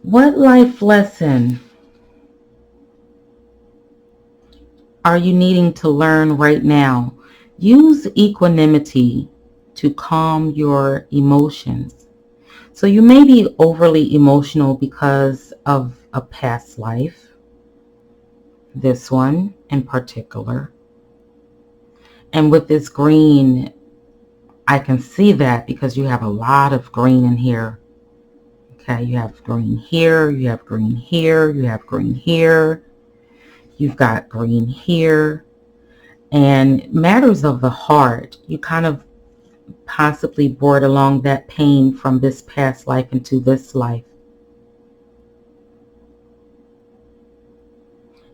What life lesson are you needing to learn right now? Use equanimity to calm your emotions. So you may be overly emotional because of a past life, this one in particular. And with this green, I can see that because you have a lot of green in here. Okay, you have green here, you have green here, you have green here, you've got green here. And matters of the heart, you kind of possibly brought along that pain from this past life into this life.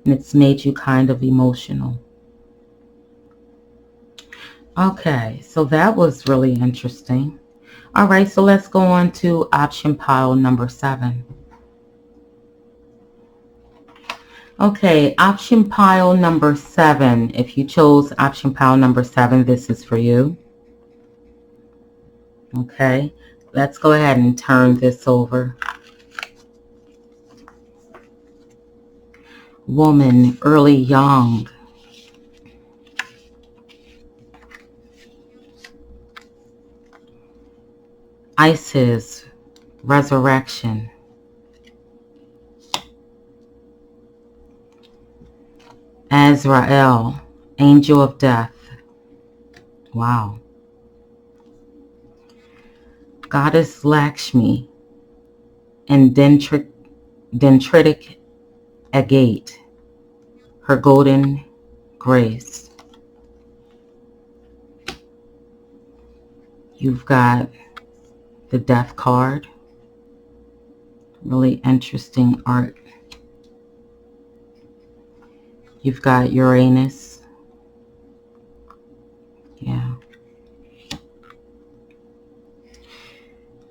And it's made you kind of emotional. Okay, so that was really interesting. All right, so let's go on to option pile number 7. Okay, option pile number 7. If you chose option pile number 7, this is for you. Okay, let's go ahead and turn this over. Woman, early, young. Isis, resurrection. Azrael, angel of death. Wow. Goddess Lakshmi and dendritic agate, her golden grace. You've got the death card. Really interesting art. You've got Uranus. Yeah.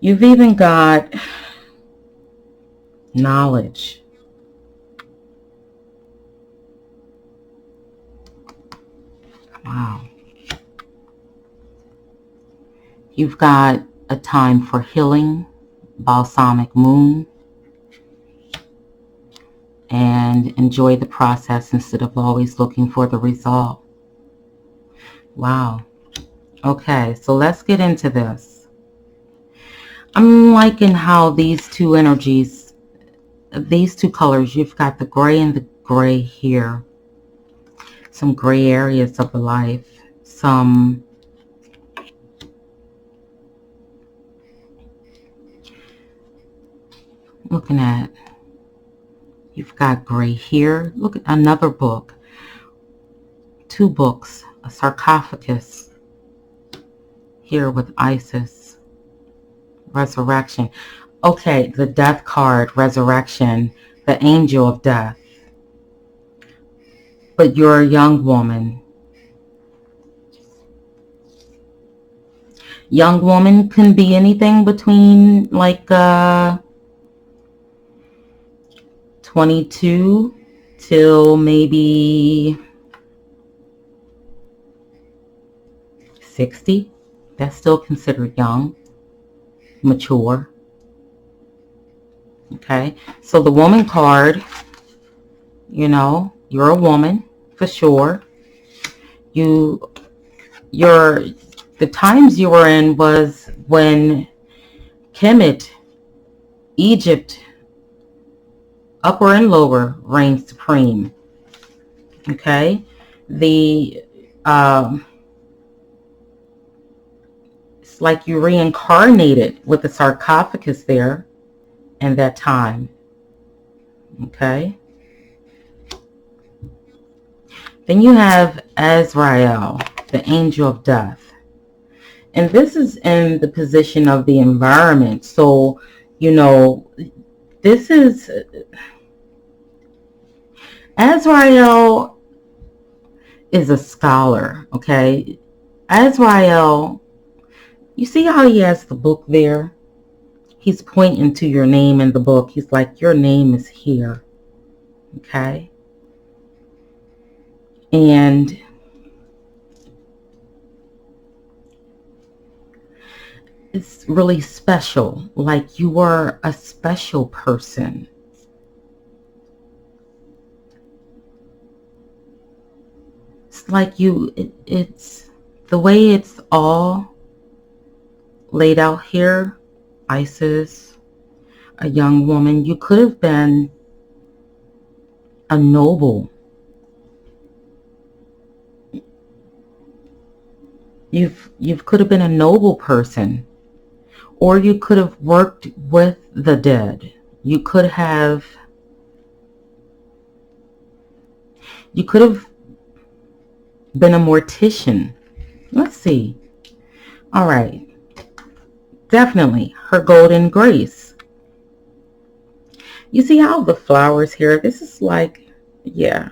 You've even got knowledge. Wow. You've got a time for healing, balsamic moon, and enjoy the process instead of always looking for the result. Wow. Okay, so let's get into this. I'm liking how these two energies, these two colors, you've got the gray and the gray here. Some gray areas of the life. Some looking at, you've got gray here. Look at another book. 2 books. A sarcophagus here with Isis. Resurrection. Okay, the death card, resurrection, the angel of death. But you're a young woman. Young woman can be anything between like 22 till maybe 60. That's still considered young, mature. Okay, so the woman card, you know, you're a woman for sure. The times you were in was when Kemet, Egypt, upper and lower reign supreme. Okay, it's like you reincarnated with the sarcophagus there in that time. Okay. Then you have Azrael, the angel of death. And this is in the position of the environment. So, you know, this is Azrael is a scholar, okay? Azrael, you see how he has the book there? He's pointing to your name in the book. He's like, your name is here, okay? And it's really special, like you are a special person. It's like it's the way it's all laid out here. Isis, a young woman, you could have been a noble. You could have been a noble person, or you could have worked with the dead. You could have been a mortician. Let's see. All right. Definitely her golden grace. You see how the flowers here, this is like, yeah.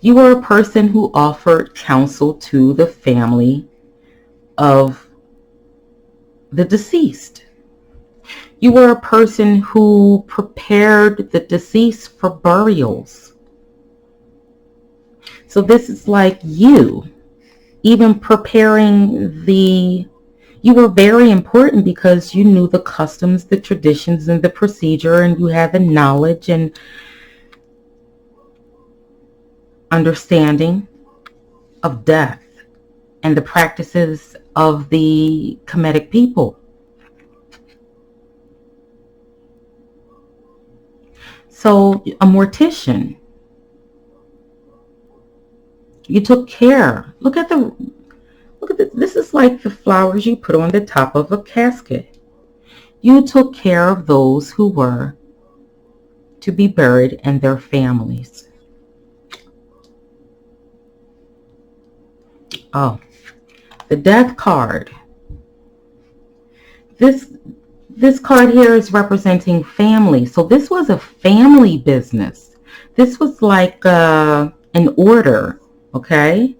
You were a person who offered counsel to the family of the deceased. You were a person who prepared the deceased for burials. So this is like you, even preparing you were very important because you knew the customs, the traditions, and the procedure, and you had the knowledge and understanding of death and the practices of the Kemetic people. So a mortician, you took care. Look at this. This is like the flowers you put on the top of a casket. You took care of those who were to be buried and their families. Oh, the death card. This card here is representing family. So this was a family business. This was like an order, okay?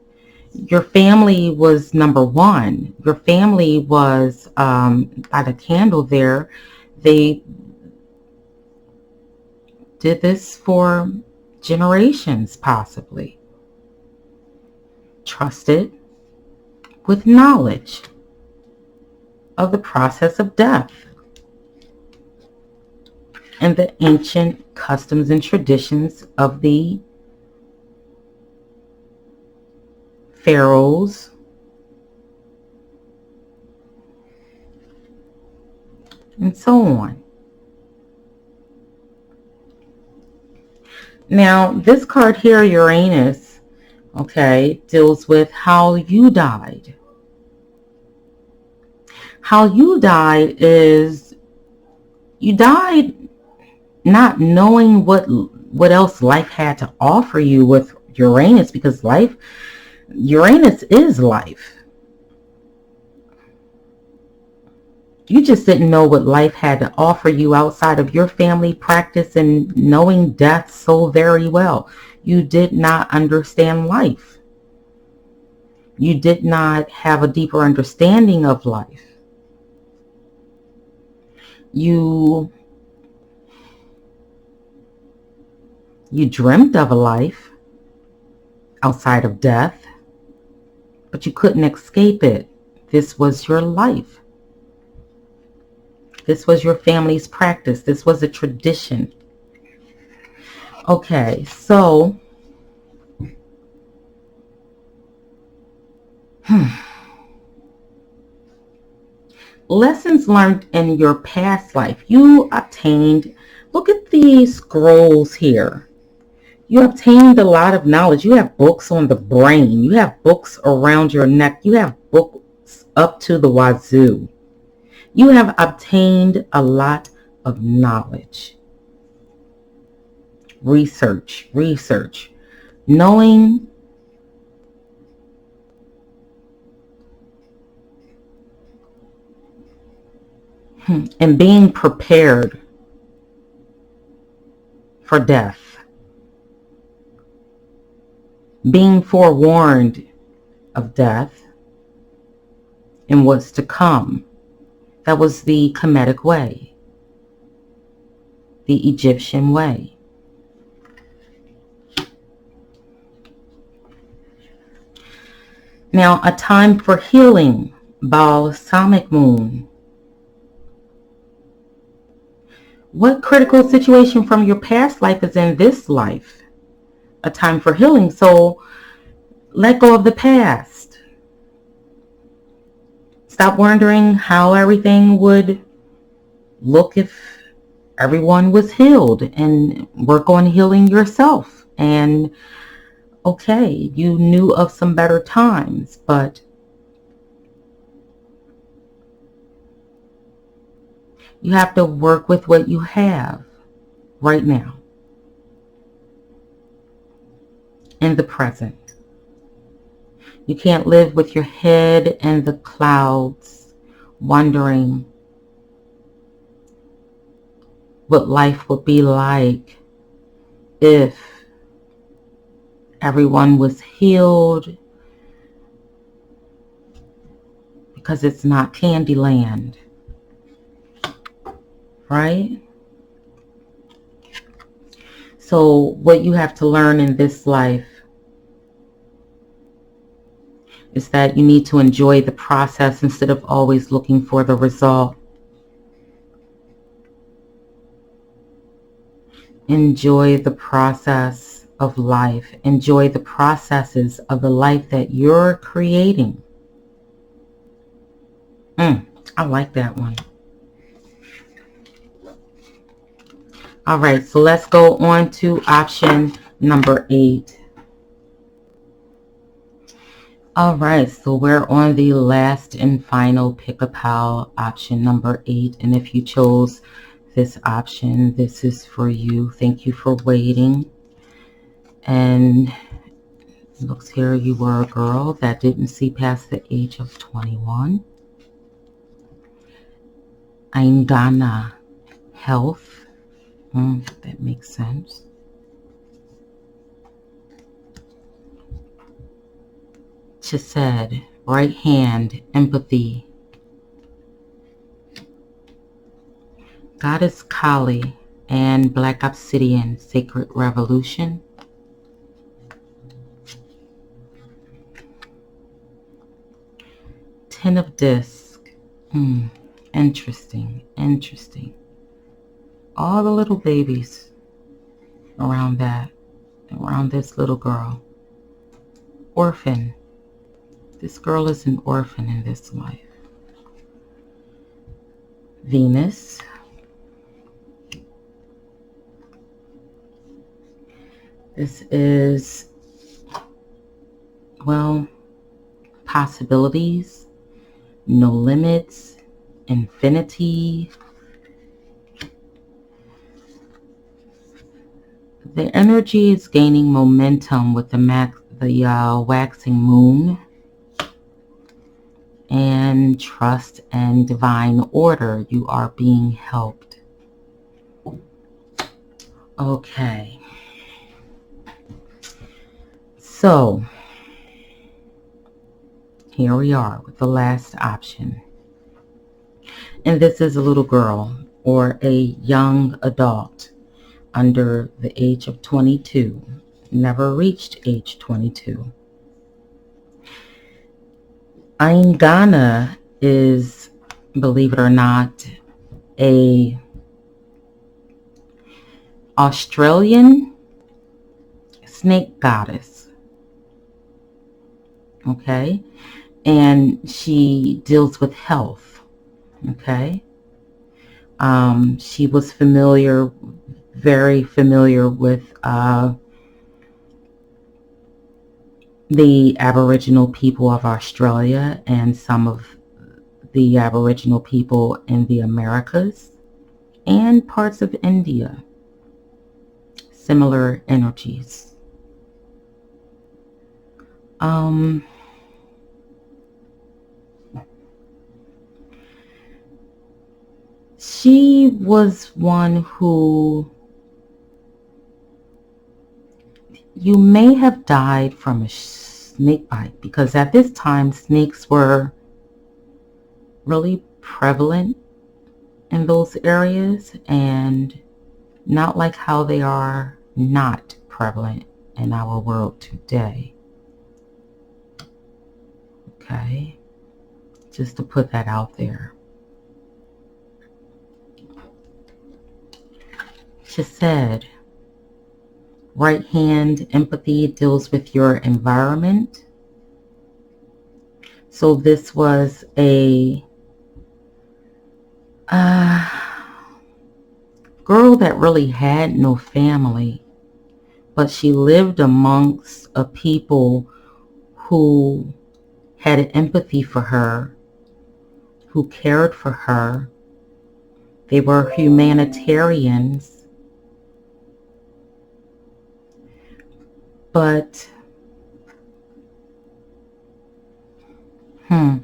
Your family was number one. Your family was, by the candle there, they did this for generations, possibly. Trusted with knowledge of the process of death and the ancient customs and traditions of the pharaohs and so on. Now, this card here, Uranus, okay, deals with how you died. How you died is you died not knowing what else life had to offer you with Uranus, because Uranus is life. You just didn't know what life had to offer you outside of your family practice and knowing death so very well. You did not understand life. You did not have a deeper understanding of life. You dreamt of a life outside of death, but you couldn't escape it. This was your life. This was your family's practice. This was a tradition. Okay, so lessons learned in your past life. You obtained, look at these scrolls here. You obtained a lot of knowledge. You have books on the brain. You have books around your neck. You have books up to the wazoo. You have obtained a lot of knowledge. Research. Knowing and being prepared for death. Being forewarned of death and what's to come. That was the Kemetic way, the Egyptian way. Now, a time for healing, balsamic moon. What critical situation from your past life is in this life? A time for healing. So let go of the past. Stop wondering how everything would look if everyone was healed, and work on healing yourself. And okay, you knew of some better times, but you have to work with what you have right now in the present. You can't live with your head in the clouds, wondering what life would be like if everyone was healed, because it's not Candyland, right? So what you have to learn in this life is that you need to enjoy the process instead of always looking for the result. Enjoy the process of life. Enjoy the processes of the life that you're creating. I like that one. All right, so let's go on to option number 8. All right, so we're on the last and final pick-a-pal, option number 8. And if you chose this option, this is for you. Thank you for waiting. And it looks here you were a girl that didn't see past the age of 21. Aingana, health. That makes sense. Chesed, right hand, empathy. Goddess Kali and Black Obsidian, sacred revolution. Ten of disc. Interesting. All the little babies around this little girl. Orphan. This girl is an orphan in this life. Venus. This is, well, possibilities, no limits, infinity. The energy is gaining momentum with the waxing moon. And trust and divine order. You are being helped. Okay. So, here we are with the last option. And this is a little girl or a young adult under the age of 22. Never reached age 22. Aingana is, believe it or not, a Australian snake goddess. Okay? And she deals with health. Okay. She was very familiar with the Aboriginal people of Australia and some of the Aboriginal people in the Americas and parts of India. Similar energies. She was one who you may have died from a snake bite, because at this time snakes were really prevalent in those areas and not like how they are not prevalent in our world today. Okay, just to put that out there. She said, right hand empathy deals with your environment. So this was a girl that really had no family, but she lived amongst a people who had empathy for her, who cared for her. They were humanitarians, but I'm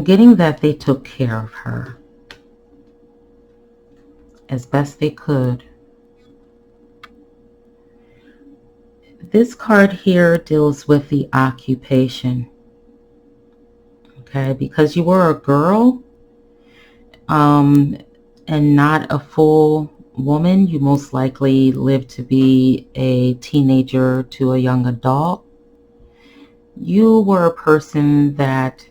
getting that they took care of her as best they could. This card here deals with the occupation. Okay, because you were a girl and not a full woman, you most likely lived to be a teenager to a young adult. You were a person that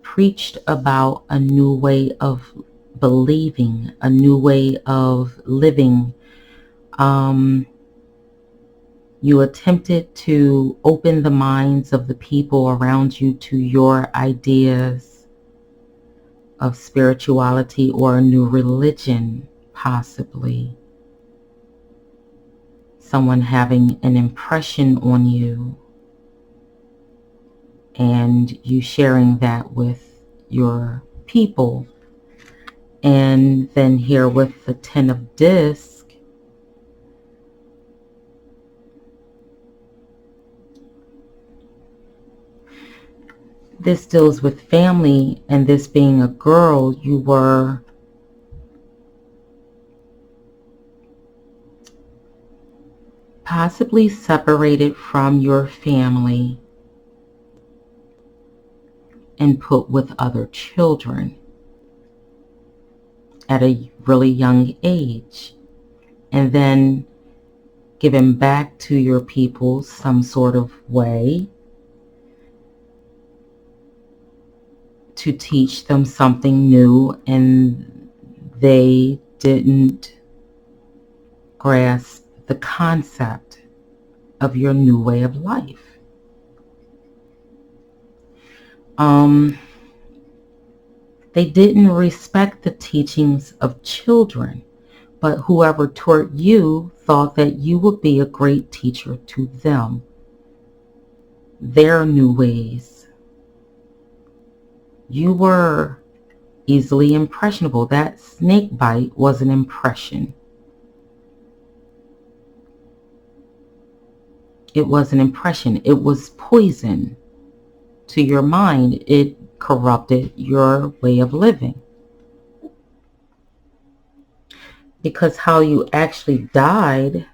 preached about a new way of believing, a new way of living. You attempted to open the minds of the people around you to your ideas of spirituality or a new religion, possibly. Someone having an impression on you and you sharing that with your people. And then here with the Ten of Discs, this deals with family, and this being a girl, you were possibly separated from your family and put with other children at a really young age, and then given back to your people some sort of way to teach them something new, and they didn't grasp the concept of your new way of life. They didn't respect the teachings of children, but whoever taught you thought that you would be a great teacher to them, their new ways. You were easily impressionable. That snake bite was an impression. It was an impression. It was poison to your mind. It corrupted your way of living. Because how you actually died,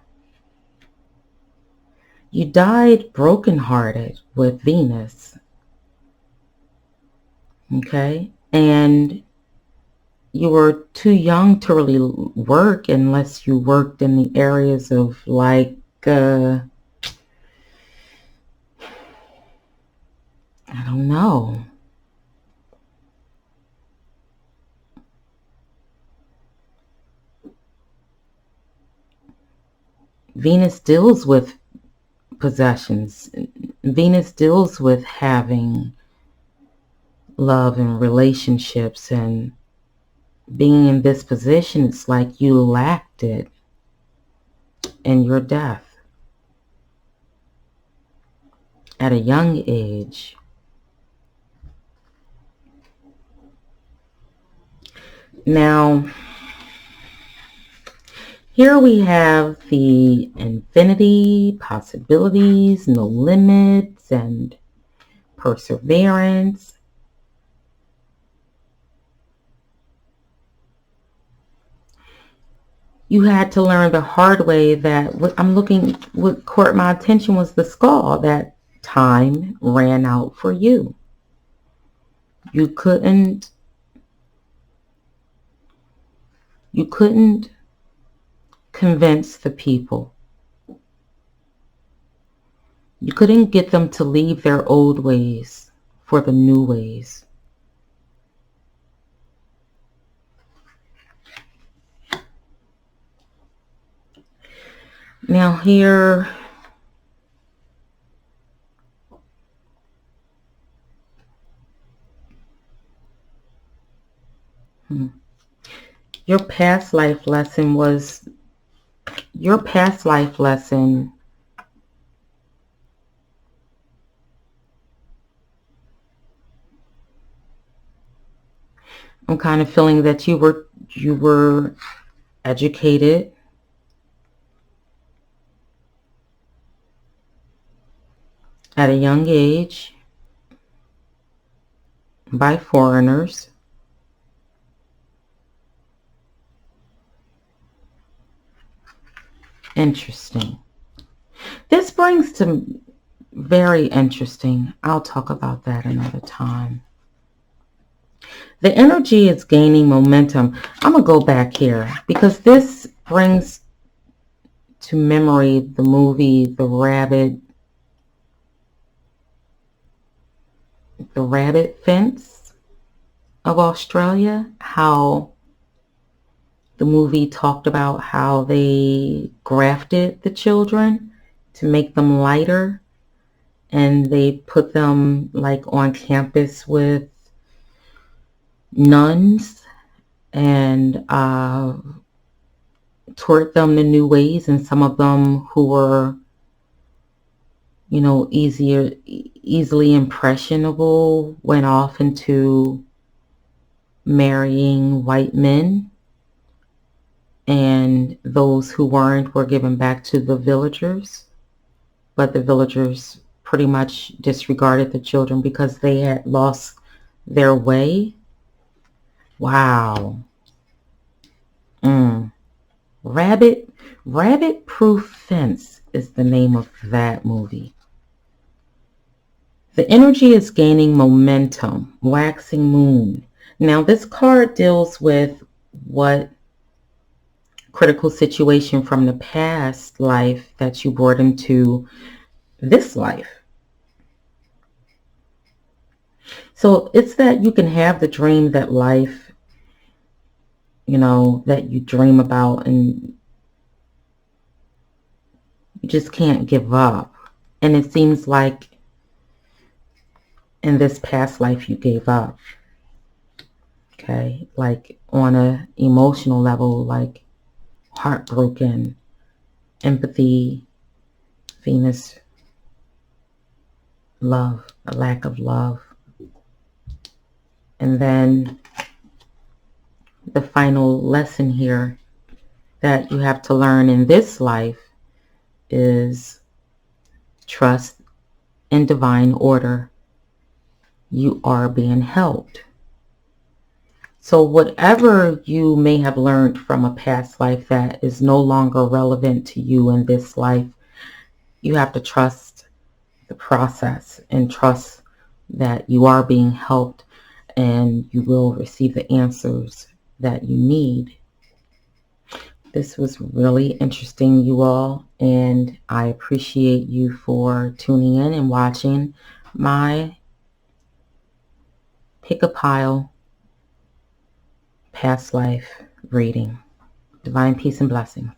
you died brokenhearted with Venus. Okay? And you were too young to really work unless you worked in the areas of like, I don't know. Venus deals with possessions, Venus deals with having love and relationships, and being in this position, it's like you lacked it in your death at a young age. Now, here we have the infinity, possibilities, no limits, and perseverance. You had to learn the hard way that what caught my attention was the skull, that time ran out for you. You couldn't convince the people. You couldn't get them to leave their old ways for the new ways. Now here, your past life lesson I'm kind of feeling that you were educated, at a young age by foreigners. Interesting. This brings to very interesting. I'll talk about that another time. The energy is gaining momentum. I'm going to go back here because this brings to memory the movie The Rabbit Fence of Australia. How the movie talked about how they grafted the children to make them lighter, and they put them like on campus with nuns and taught them the new ways, and some of them who were, you know, easily impressionable went off into marrying white men, and those who weren't were given back to the villagers. But the villagers pretty much disregarded the children because they had lost their way. Wow. Rabbit Proof Fence is the name of that movie. The energy is gaining momentum, waxing moon. Now this card deals with what critical situation from the past life that you brought into this life. So it's that you can have the dream that life, you know, that you dream about, and you just can't give up. And it seems like in this past life you gave up. Okay, like on a emotional level, like heartbroken, empathy, Venus, love, a lack of love. And then the final lesson here that you have to learn in this life is trust in divine order. You are being helped. So whatever you may have learned from a past life that is no longer relevant to you in this life, you have to trust the process and trust that you are being helped, and you will receive the answers that you need. This was really interesting, you all, and I appreciate you for tuning in and watching my Pick a Pile past life reading. Divine peace and blessings.